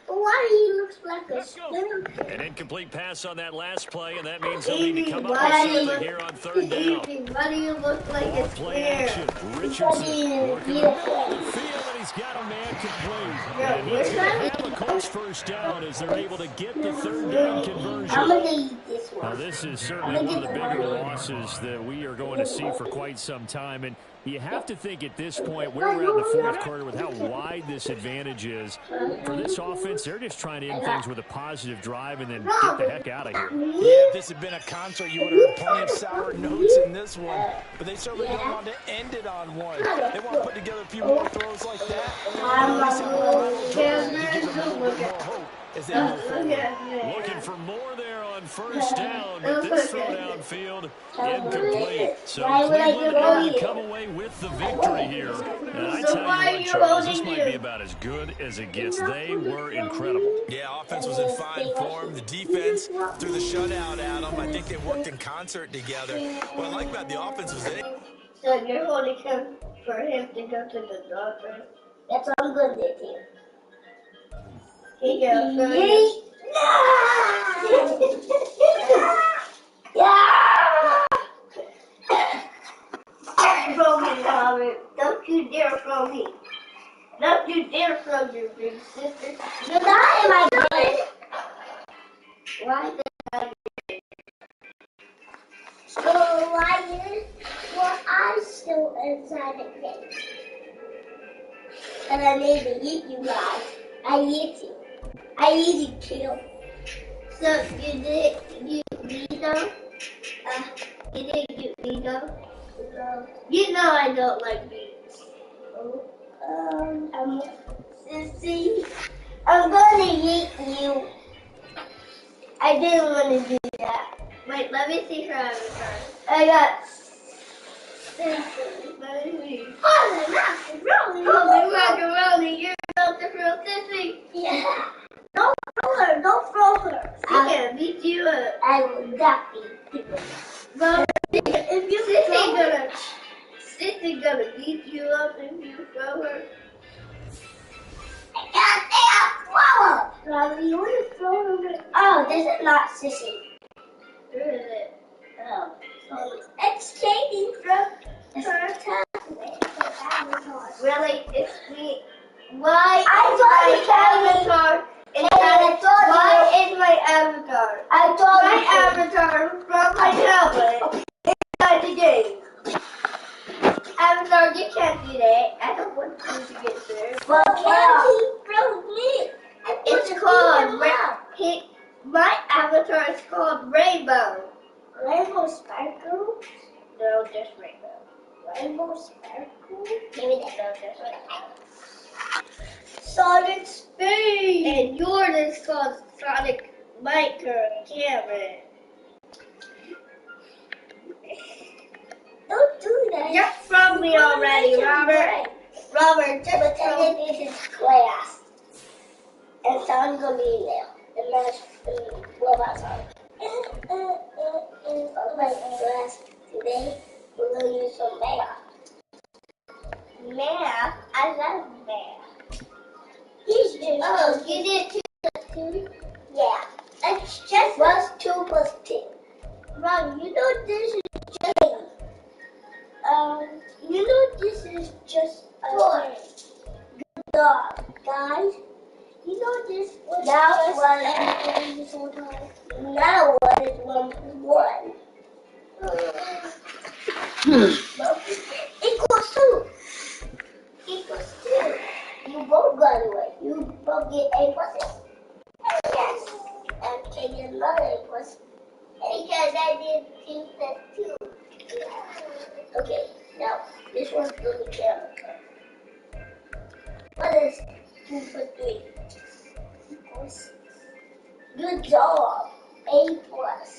Why he looks like a spoon? An incomplete pass on that last play, and that means they'll need to come up with something here on 3rd down. Why do you look like a Play action. Richardson working the middle of the field, and he's got a man complete. And he's going to have a Colts first down as they're able to get the 3rd down conversion. I'm going to eat this one. Now, this is certainly one of the bigger losses that we are going to see for quite some time. And you have to think at this point, where we're at in the 4th quarter with how wide this advantage is, for this offense, they're just trying to end things with a positive drive and then get the heck out of here. Yeah, if this had been a concert, you would have heard plenty of sour notes in this one. But they certainly don't want to end it on one. They want to put together a few more throws like that. And at least have a final drive to give them a little bit more hope as they move forward. Looking for more there on 1st down, but this throw downfield incomplete. So Cleveland able to come away with the victory here. And I tell you what, Charles, this might be about as good as it gets. They were incredible. Yeah, offense was in fine form. The defense threw the shutout at them. I think they worked in concert together. What I like about the offense was that So you're holding him for him to go to the doctor? That's what I'm going to do. Here you go. Throw me, Robert. Don't you dare throw me. Don't you dare throw your big sister. You're not in my good. Why did I do it? So why is I'm still inside the cage? And I need to eat you guys. I need you. I need to kill. So you eat them? You didn't eat them? No. You know I don't like beans. Sissy, I'm gonna eat you. I didn't want to do that. Wait, let me see her avatar. I got Sissy. Holy macaroni, you're not the real Sissy. Yeah. Don't throw her, don't throw her. I'm gonna beat you up. I will not beat you up. But if you Sissy gonna beat you up if you throw her. I can't say I'll throw her. Robbie, you want to throw her? Oh, this is not sissy. Where is it? Oh. It's changing from her time. Really? It's me. Why is my avatar? Why is my avatar? My avatar from my tablet inside the game. Avatar, you can't do that. I don't want you to get there. Well, he from me. It's called my avatar is called Rainbow. Rainbow Sparkle? No, just Rainbow. Rainbow Sparkle? Maybe that's not just Rainbow. Sonic Speed! And yours is called Sonic Micro Camera. Don't do that. You're from me already, Robert. Robert, just tell me this is class. And someone's going to be email. And that's what about Sonic? Class today, we're going to use some math. Math? I love math. He's just you did 2 plus 2? Yeah. That's just what's 2 plus 2? Ron, you know this is just you know this is just a game. Good job, guys. You know this was this whole time. Now what is 1 plus 1? Equals 2. Equals 2. You both got away. You both get A pluses. Yes. And can get another A plus. Because I did 2 plus 2. Okay, now this one's the camera. What is 2 plus 3? Equals. Good job. A plus.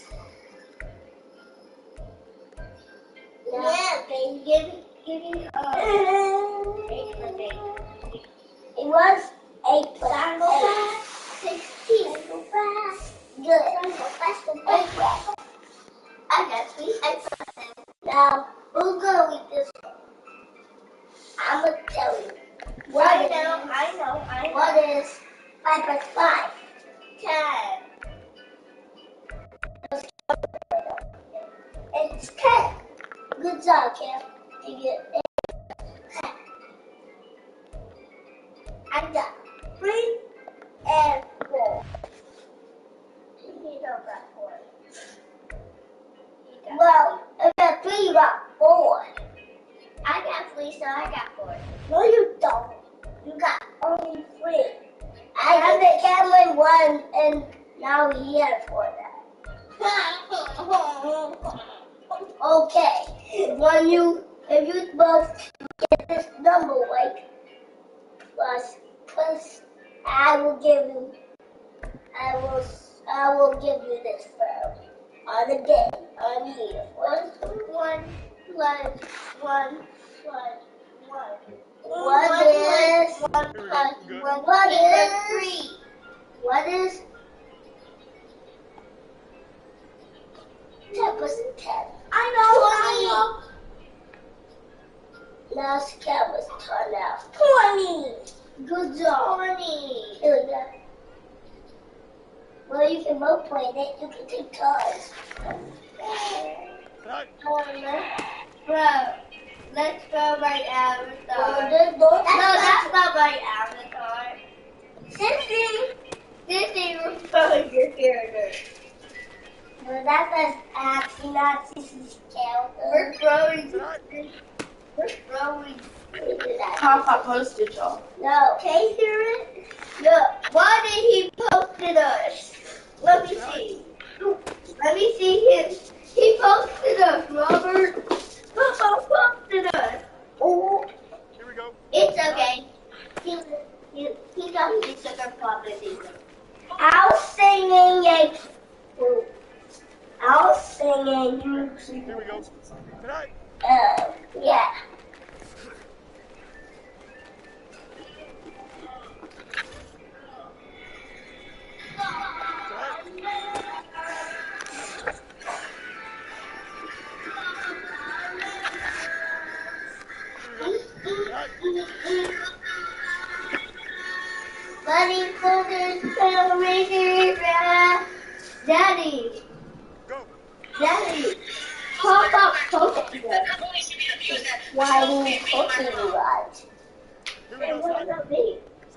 Now, yeah, okay, give me A plus 8. It was 8 plus 8. 16. Go fast. Good. Go fast, go fast. I got 3 X. Now, who's gonna read this one? I'm gonna tell you. I know. What is 5 plus 5? 10. It's 10. Good job, Cam. You get 10. I got 3 and 4. You don't got 4. Well, if you got 3, you got 4. I got 3, so I got 4. No, you don't. You got only 3. I have the Cameron 1, and now he has 4 now. Okay. If you both get this number right, plus, I will give you this phone on the game on here. 1 plus 1 plus 1. What is 1 plus 1? What is 3? What is 10 plus 10? I know. Now it's Cameron's turn now. 20. Good job. 20. Here we go. Well, you can both play it. You can take turns. Bro, let's go my avatar. No, that's not my avatar. Sissy was your character. No, that's actually not Sissy's character. We're throwing. Pop postage off. No. Can you hear it? No. Why did he posted us? Let me see. Let me see him. He posted us, Robert. Papa posted us. Oh. Here we go. It's okay. He got his sugar pop this evening. I'll sing a. I'll sing a. Here we go. Tonight. Yeah. Daddy. Daddy. Pop up poster. Why won't you post it right? And what about me? I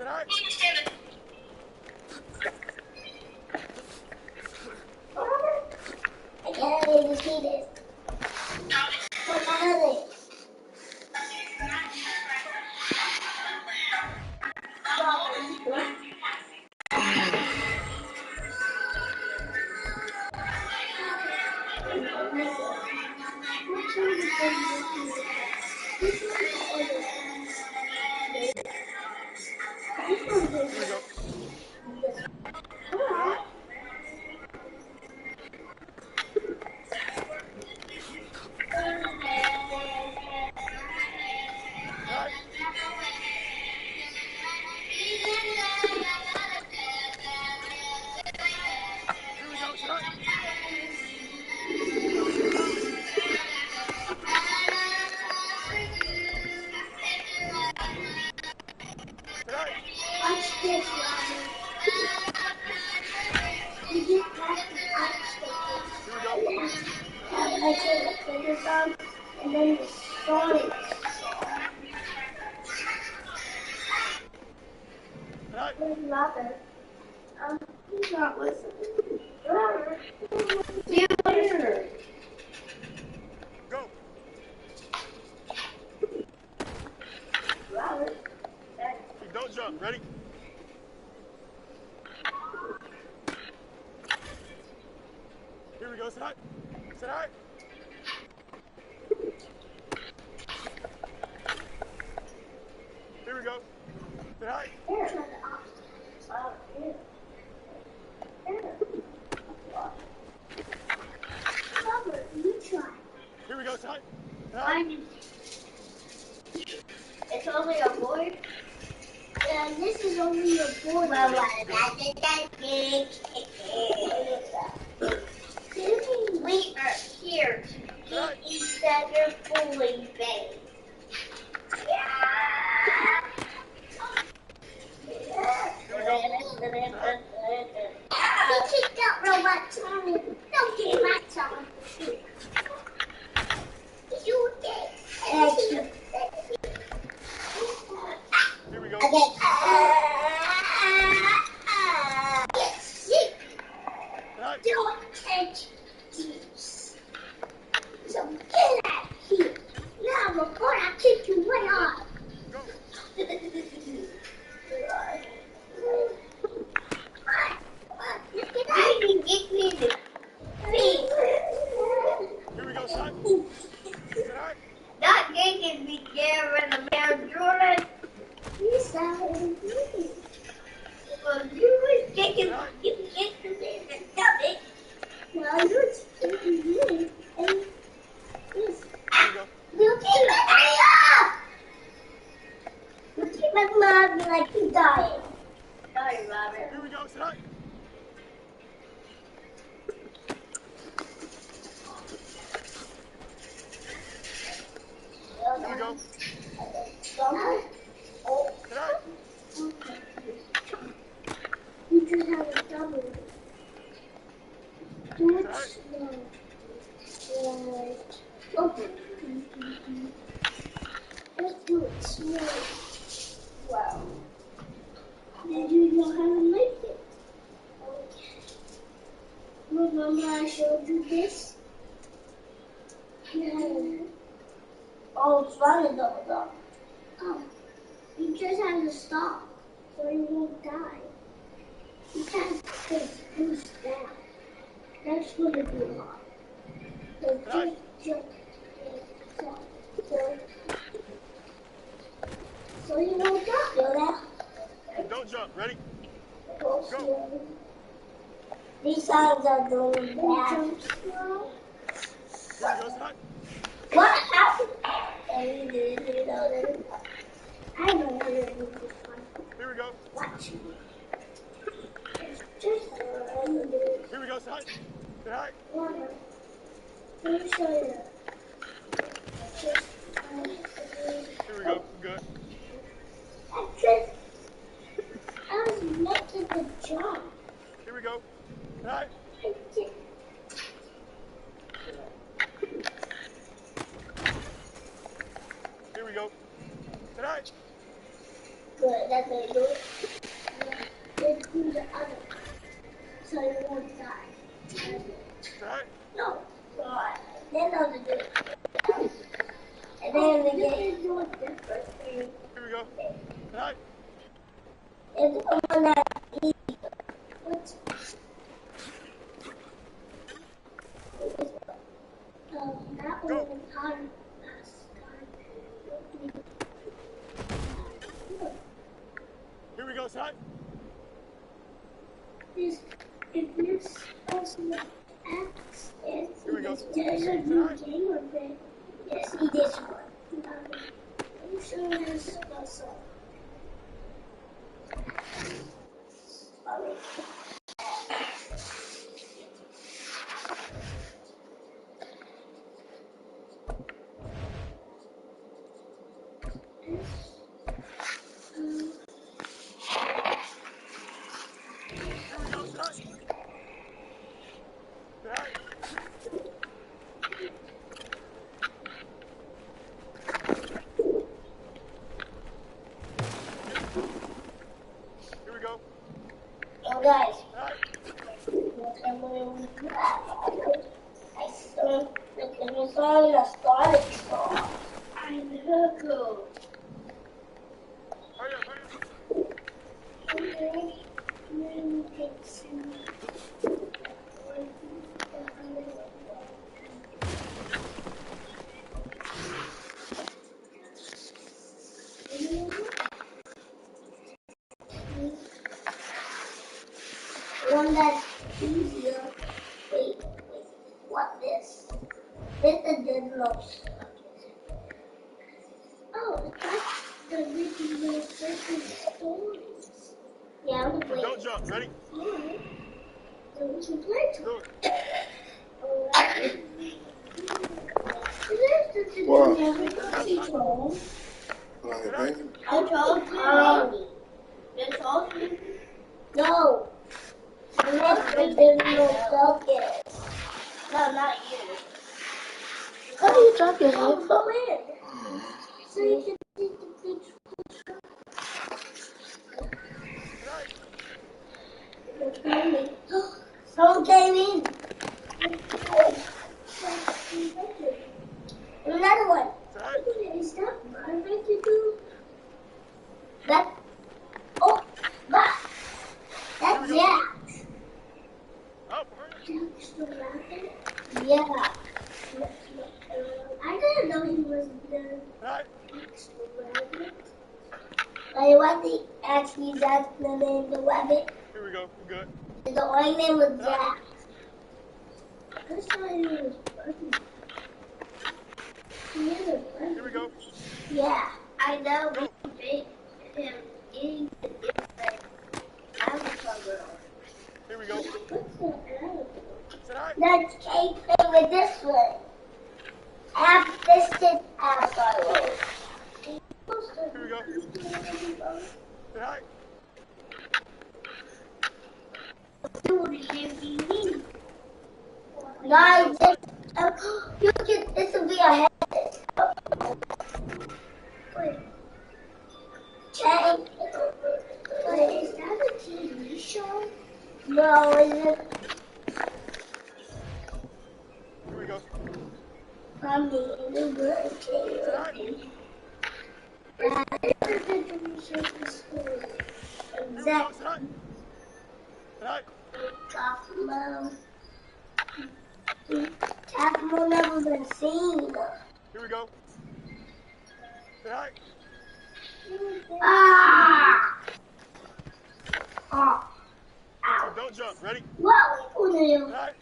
can't even see this. What are they? Watch this, Robin. You just have to touch stickers. I turn the stickers on, and then the story song. Where's Robin? He's not listening. Robin, see you later. Robin. Don't jump. Ready? Here we go. Sit high. Sit high. Here we go. Sit high. Robert, you try. Here we go. Sit high. Sit high. It's only a board. And this is only a board. We are here to get each other fully baked. He kicked out robot Tommy. Don't get my Tommy. You did. Here we go. Okay. Don't touch this. So get out of here. Now before I kick you right off. You can get me the feet. Here we go, son. Sit high. Not taking me there in the man Jordan. You sound good. Well, you were taking you get to me in the stomach. Well, you were taking me and this. You keep my money off! You keep my mom like you dying. Sorry, Robert. Here we go, sit high. Here we go. Oh. Sit high. You just have a double. Do it slow. Okay. Let's do it slow. Wow. Did you know how to make it? Okay. Remember I showed you this? Yeah. Oh, it's running though. Oh. You just have to stop so you won't die. You can't just boost down. That's what it do hard. So just jump. So you won't die, Yoda. Don't jump. Ready? Go slow. These songs are doing bad. Jump slow. Here we go, sit high. What happened? I know how to do this one. Here we go. Watch me. Just Here we go, sit high. Sit high. Let me show you. Here we go. Good. I was making the jump. we go. Tonight. Good, that's how you do it. Then do the other. So you won't die. Tonight. No. Right. Then I'll do it. And then we get do a different thing. Here we go. Tonight. It's the one that easy. What's that one was hard last time. Here we go, tonight. If this person X is Here we go. there's a new game of it. Yes, see this one. I'm sure there's also. Sorry. Oh, guys. I still the song that started song. I know. One that's easier. Wait. What this? This is deadlocks. Oh, that's the original person stories. Yeah, I'm gonna play. Don't jump. Ready? Alright. So we should play to Go. Alright. This is What? control. Like, Control. This all? No. The next digital focus. No, not you. What are you talking about? Go in. So you can see the picture. Someone came in. Another one. Is that my way to do? That. Oh, that. That's Jack. Jack's the rabbit? Yeah. I didn't know he was the extra rabbit. Like, what the actually that's the name, the rabbit? Here we go. We're good. The only name was Jack. I thought he was Buddy. He is a Buddy. Here we go. Yeah, I know. We made him eating the different avocado. Here we go. What's the avocado? Tonight. Let's play with this one. This is avocado. Here we go. Tonight. Guys, you can, this will be a head. Wait. Change. Wait, is that a TV show? No, is it? Here we go. Mommy, it is good. Exactly. Tonight. Tafmo. Tafmo never been seen. Here we go. Tonight. Ah! Oh. Ow. Don't jump. Ready? What will you? Tonight.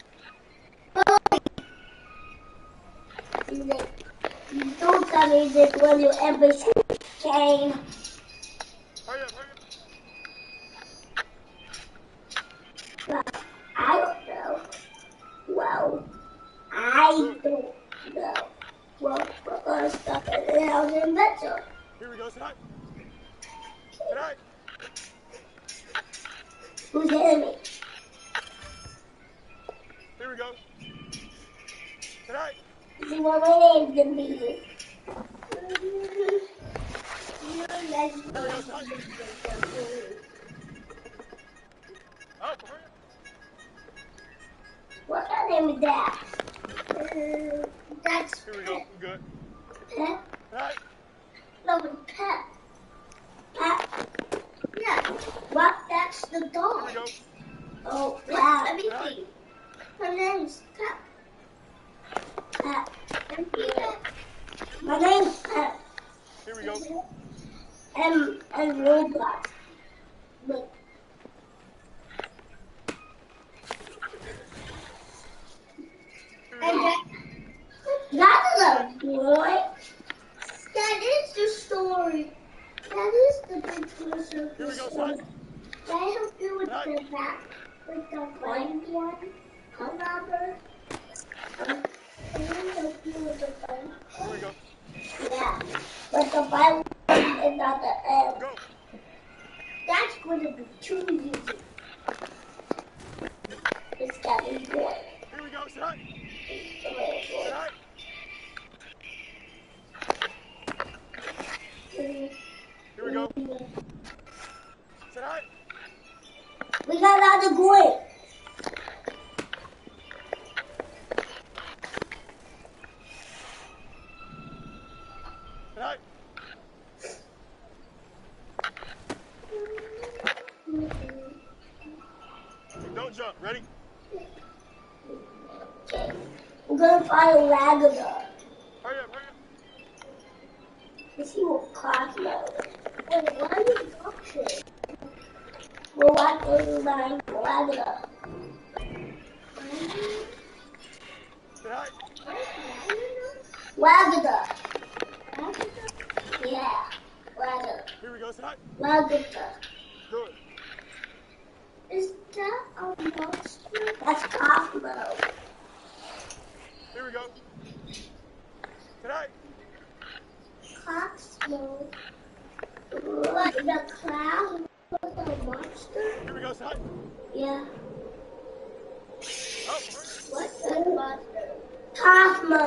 Don't tell me this when you ever came. Hurry up. Hurry up. I don't know. Well, I don't know. Well, we're gonna stop at the house in Metro. Here we go. Tonight. Tonight. Who's hitting me? Here we go. Tonight. See what my name's gonna be. And Roblox. Look. And that's a boy. That is the story. That is the big circle story. Can I help you with the back, with the fun one? However, can I help you with the fun? Here we go. Yeah, but the fun is not the end. Go. That's going to be too easy. It's getting bored. Here we go, set. Set. Here we go. Set. We got another boy. Set. Don't jump. Ready? Okay. We're going to find a Ragdoll. Hurry up, hurry up. Let's see what Cosmo. Wait, why are you talking? We're watching the Ragdoll. Ragdoll. Yeah. Ragdoll. Here we go, Scott. Ragdoll. Good. Is that a monster? That's Cosmo. Here we go. Tonight. Cosmo. What, the cloud was a monster? Here we go, Scott. Yeah. Oh. What's the monster? Cosmo.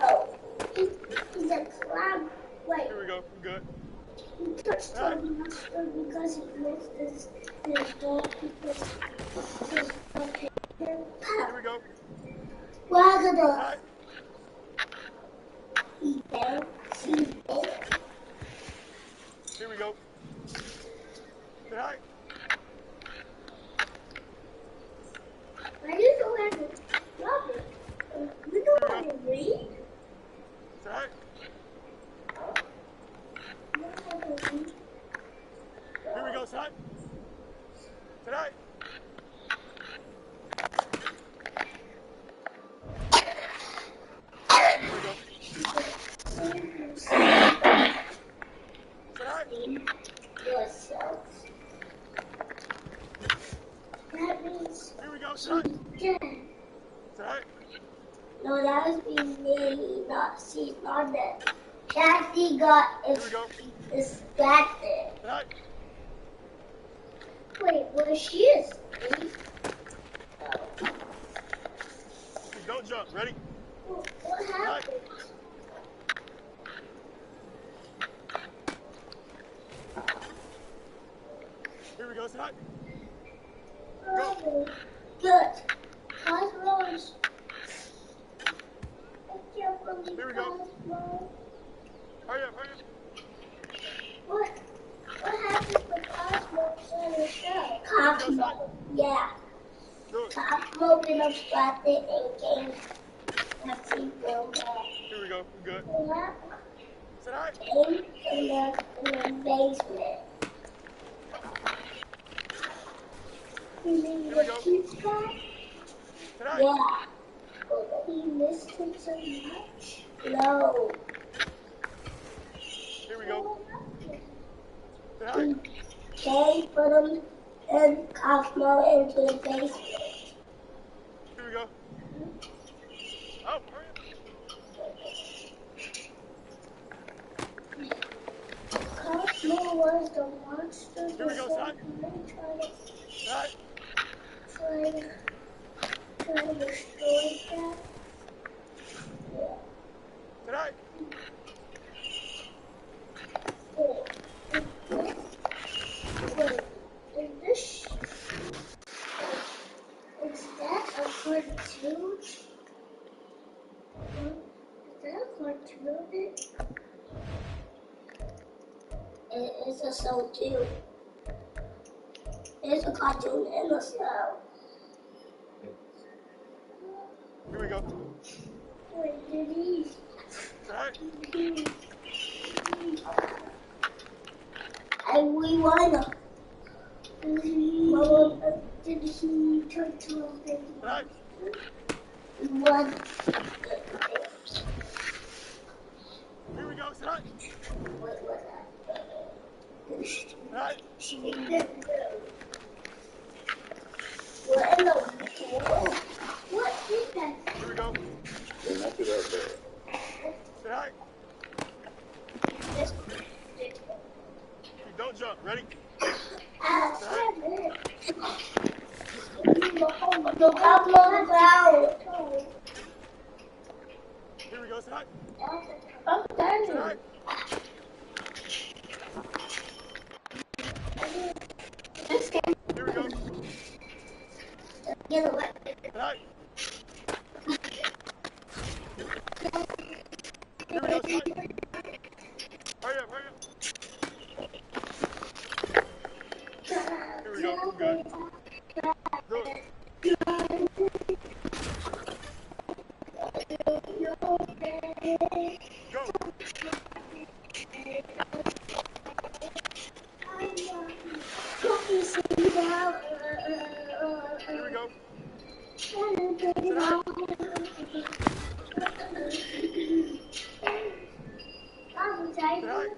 He's a cloud. Wait. Here we go. I'm good. He touched the monster because he missed his dog because his okay. Here we go. Ragdoll. He's there. He's there. Here we go. Say hi. I didn't know how to love it. You know how to read? Say hi. You know how to read? Here we go, say hi. Say hi. Yourself. That means here we go, son. Sorry. No, that was being me, not she's not dead. Kathy got distracted. Wait, where she is? Oh. Don't jump. Ready? What happened? Here we go, Scott. Go. Good. Cosmos. Here we go. Hurry up, hurry up. What happens when Cosmos on the show? Cosmo. Yeah. Cosmo been obstructed and games have seen real bad. Here we go. We're good. Yeah. Sit down. In the basement. You mean the cute guy? Yeah. But he missed him so much. No. Here we go. He came, put him and Cosmo into the basement. Here we go. Oh, hurry up. Cosmo was the monster. Here we go, son. Try to destroy that. Yeah. Tonight. Wait, is this? Is that a cartoon? Is that a cartoon of it? It is a show too. It's a cartoon and a show. Here we go. Wait, did he? Right. we won. Mama, did he turn to a big one? We won. Here we go, son. What was that? Right. What in the world? What is that? Here we go. Right. Don't jump. Ready? Here we go, son. Right. Here we go. Right. Here we go, son. Hurry up, hurry up. Here we go. Good. Do it. Go. Here we go. Right.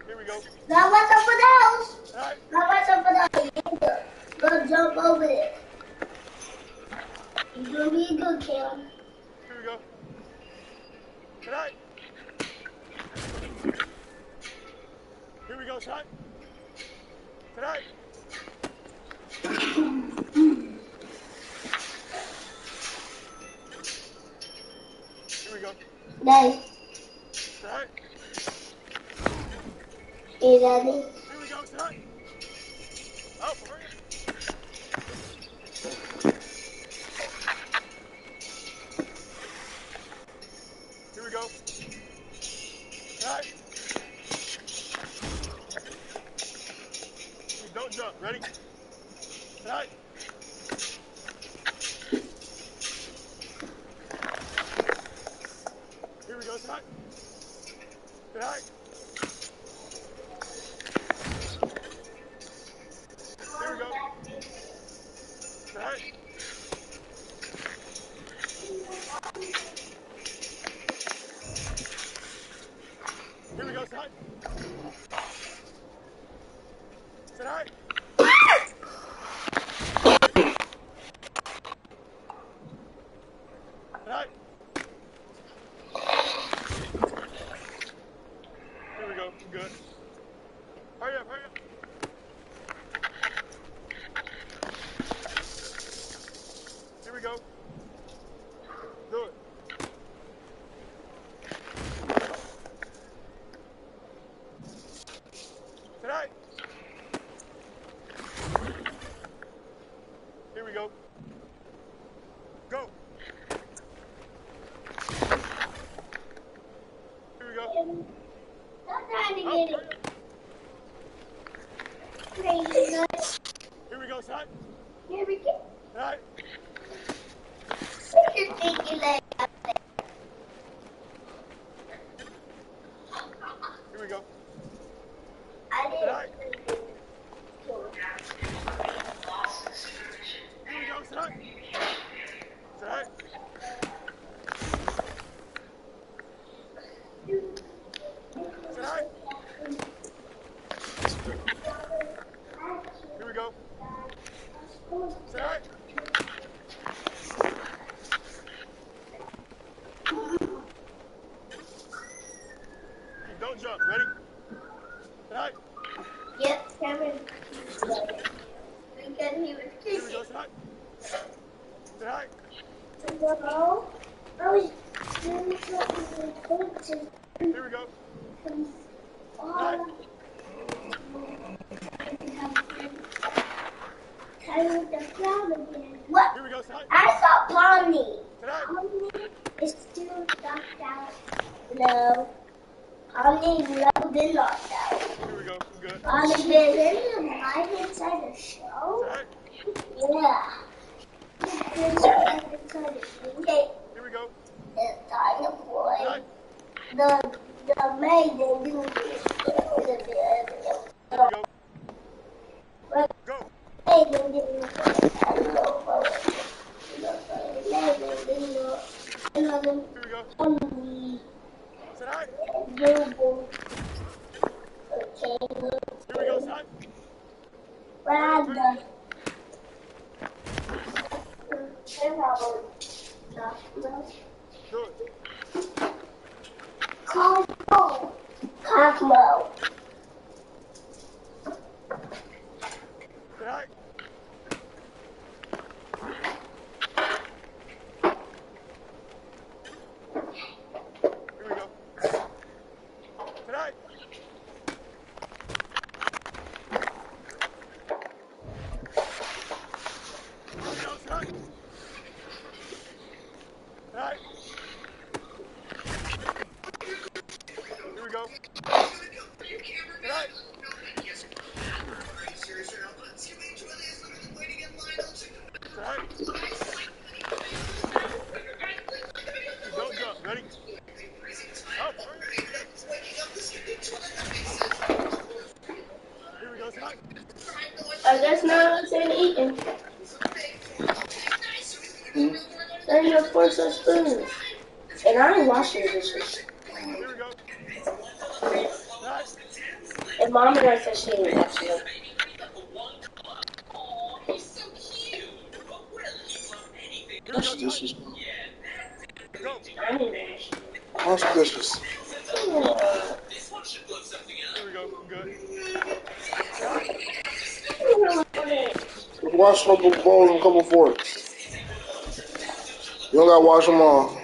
Here we go. Now what's up with those? Right. Now what's up with those? Go jump over it. You're gonna be a good kid. Here we go. Right. Here we go, son. Right. Here we go. Daddy. Right. Hey, Daddy. Here we go, son. Up, hurry up. Here we go. Right. Don't jump. Ready? Right. Here we go, son. Right. Here we go. Right. Here we go, son. Right. Right. Here we go. Good. Hurry up, hurry up. Here we go. Do it. Tonight. Here we go. Go. Here we go. Stop trying to Up, get hurry it. up. Crazy nuts. Here we go, son. Here we go. Right. Put your stinky leg up there. Here we go. I didn't. Right. Here we go, son. Right. Right. Here we go. Right. Don't jump. Ready? Right. Yep, Kevin. Because he was Here we kissing. go, son. Right. No. I was doing something to Here we go. Right. What? Here we go, son. I saw Pawnee. Right. Pawnee is still knocked out. No. Pawnee never been knocked out. Here we go. Good. Pawnee been live inside the show? Right. Yeah. Inside the game. Here we go. The dinosaur. Right. The Amazing. Cosmo. I guess now it's in eating. Then you force a spoon. And I ain't washing the dishes. And Mom and I said she ain't washing them. Wash dishes. I ain't washing Wash dishes. Wash some bowls and a couple forks. You don't gotta wash them all.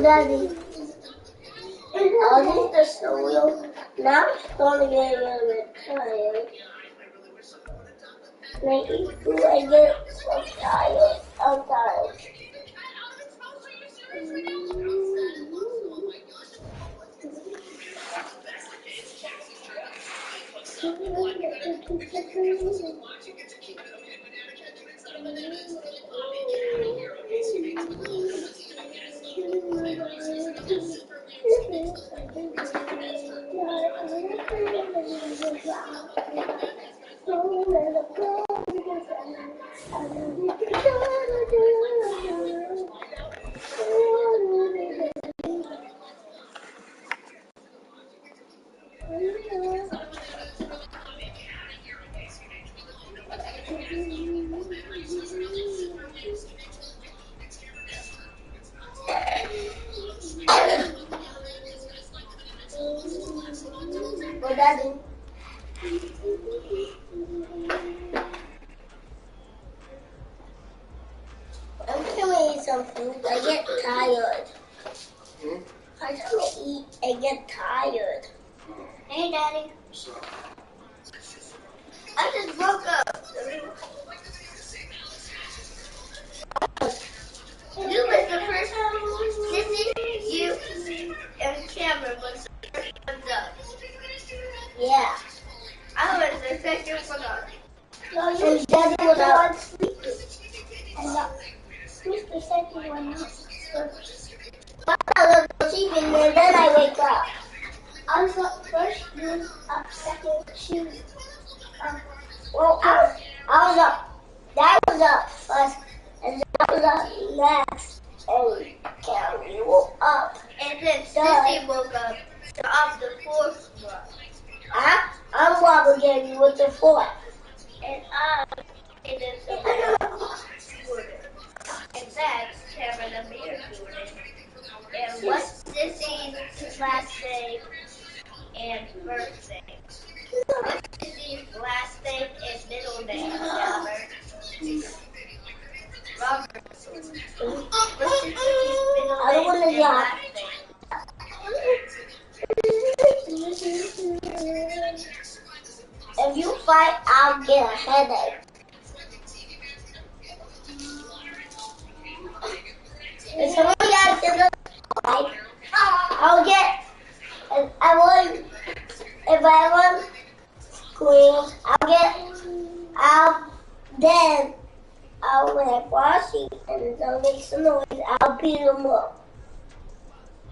Daddy, I'll eat the cereal. Now I'm starting to get a little bit tired. When I eat food, I get so tired. I'm tired. Well, Daddy. I'm gonna eat some food. I get tired. I just want to eat and get tired. Hey, Daddy. I just woke up. You was the first one. Sissy, you, and Cameron was the first ones up. Yeah. I was the second one up. No, and Daddy was on sleeping. And who's the second one up? I was sleeping and then I wake up. I was up first, you up second, she was well, I was up. Dad was up first, and Dad was up next. And Cameron woke up. And then Sissy woke up. So I'm the fourth one. I'm Robert Gary with the fourth. And I'm in the Jordan. And that's Cameron Amir Jordan. And what's Sissy's last name and first name? What's Sissy's last name and middle name, Robert? Robert. What's Sissy's middle name and last name? fight, I'll get a headache. If somebody else in the fight, I'll get. If everyone screams, then I'll like washing and they'll make some noise. I'll beat them up.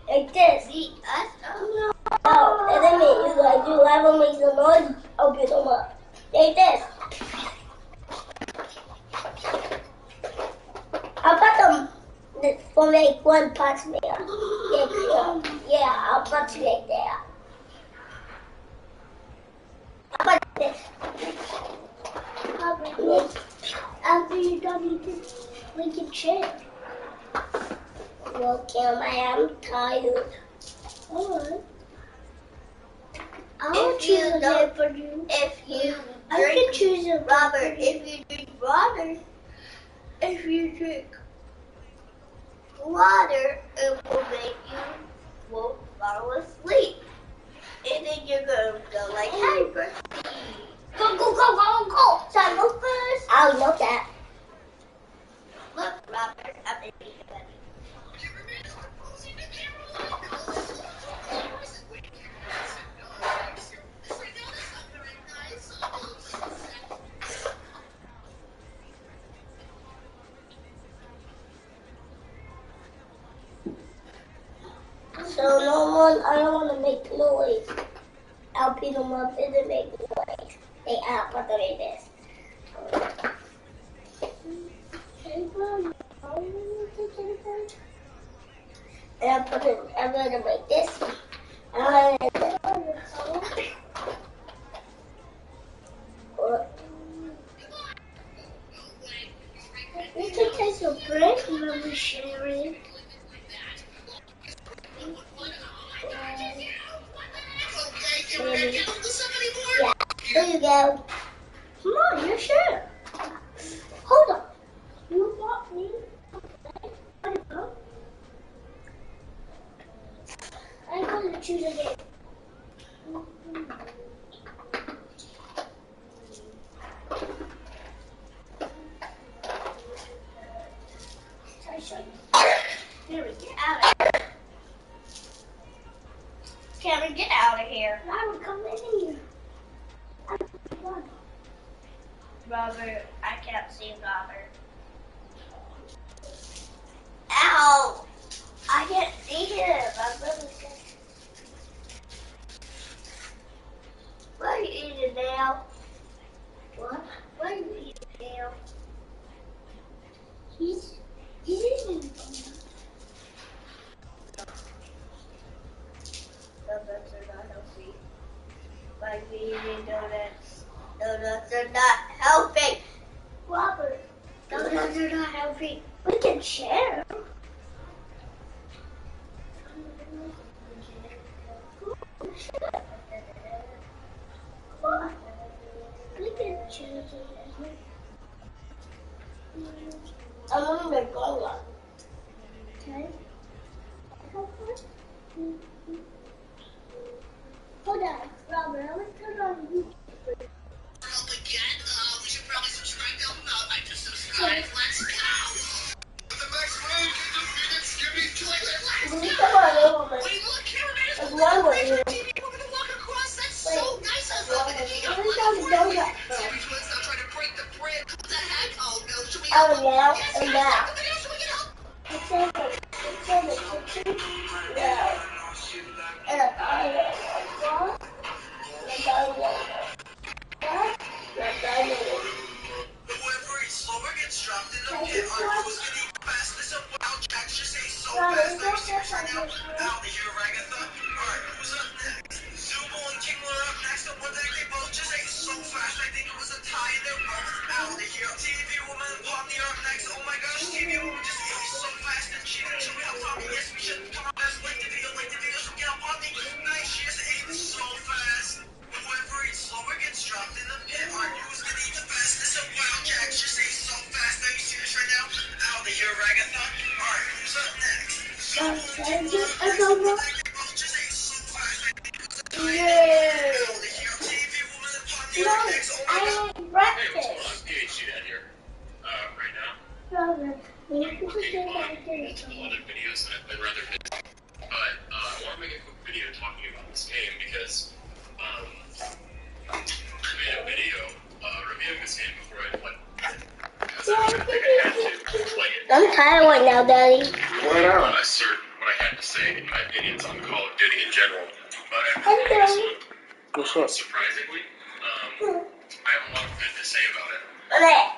Like this. Beat us up? No, and then you guys do ever make some noise, I'll beat them up. Like this. I'll put them for like one punch there. Yeah, I'll punch like that. I'll put this. After you're done, you can make a chair. Well, Cam, I am tired. Alright. I'll choose a day for you. I can choose a Robert. If you drink water, it will make you fall asleep. And then you're going to go like hyper. Go. So I go first. I'll look at. Look, Robert, I'm in the bed. So I don't want to make noise. I'll beat them up and then make noise. I'll put them in this. And I'm going to make this. We can take a break when we're sharing. Yeah, there you go. Come on, you're sure. Hold on. You want me? I'm going to choose again. Here we get out of here. Cameron, get out of here. I will come in here. Robert, I can't see Robert. Ow! I can't see him. I'm really scared. What are you eating now? What? What are you eating now? He's eating. Donuts are not healthy. Like eating donuts. Donuts are not helping. Robert, donuts are not healthy. We can share. We can choose it. I'm on the go. Okay. Hold on, Robert. I want to turn on YouTube. Help again? We should probably subscribe. No, I just subscribed. Let's go. The next round, give me two. Come on over. Wait, look, cameraman is There's one over here. TV. We're gonna walk across. That's so nice. I love it. You got Where's the donut from? TV twins now trying to break the bread. What the heck? Oh no, should we Oh, help? now Yes, and yes, now. should we get help? It's in the kitchen. Yeah. And a diamond. What? And a diamond. What? And a diamond. Whoever eats slower gets dropped in the pit. Who's gonna eat fast? This a wild jack. Just say so fast. Now you serious right now? Out of here, Ragatha. Alright, who's up next? Zubo and King were up next. And what they both just ate so fast. I think it was a tie. They're both out of here. TV woman and Poppy are up next. Oh my gosh, TV woman just ate so fast and cheated. Should we help Poppy? Yes, we should. Come on, guys. Like the video. So we get out Poppy. Nice, she just ate so fast. Whoever eats slower gets dropped in the pit. Alright, who's gonna eat the fastest? A wild jack just ate so fast. Are you serious right now? Out of here, Ragatha. Alright, who's up next? I don't know. Yeah. No, I working on multiple other videos and I've been rather busy. But I want to make a quick video talking about this game because I made a video reviewing this game before I played it. Because I think I had to play it. I'm tired right now, Daddy. Play it out. I assert what I had to say in my opinions on Call of Duty in general. But after this one, What's up? surprisingly, I have a lot of good to say about it. Okay.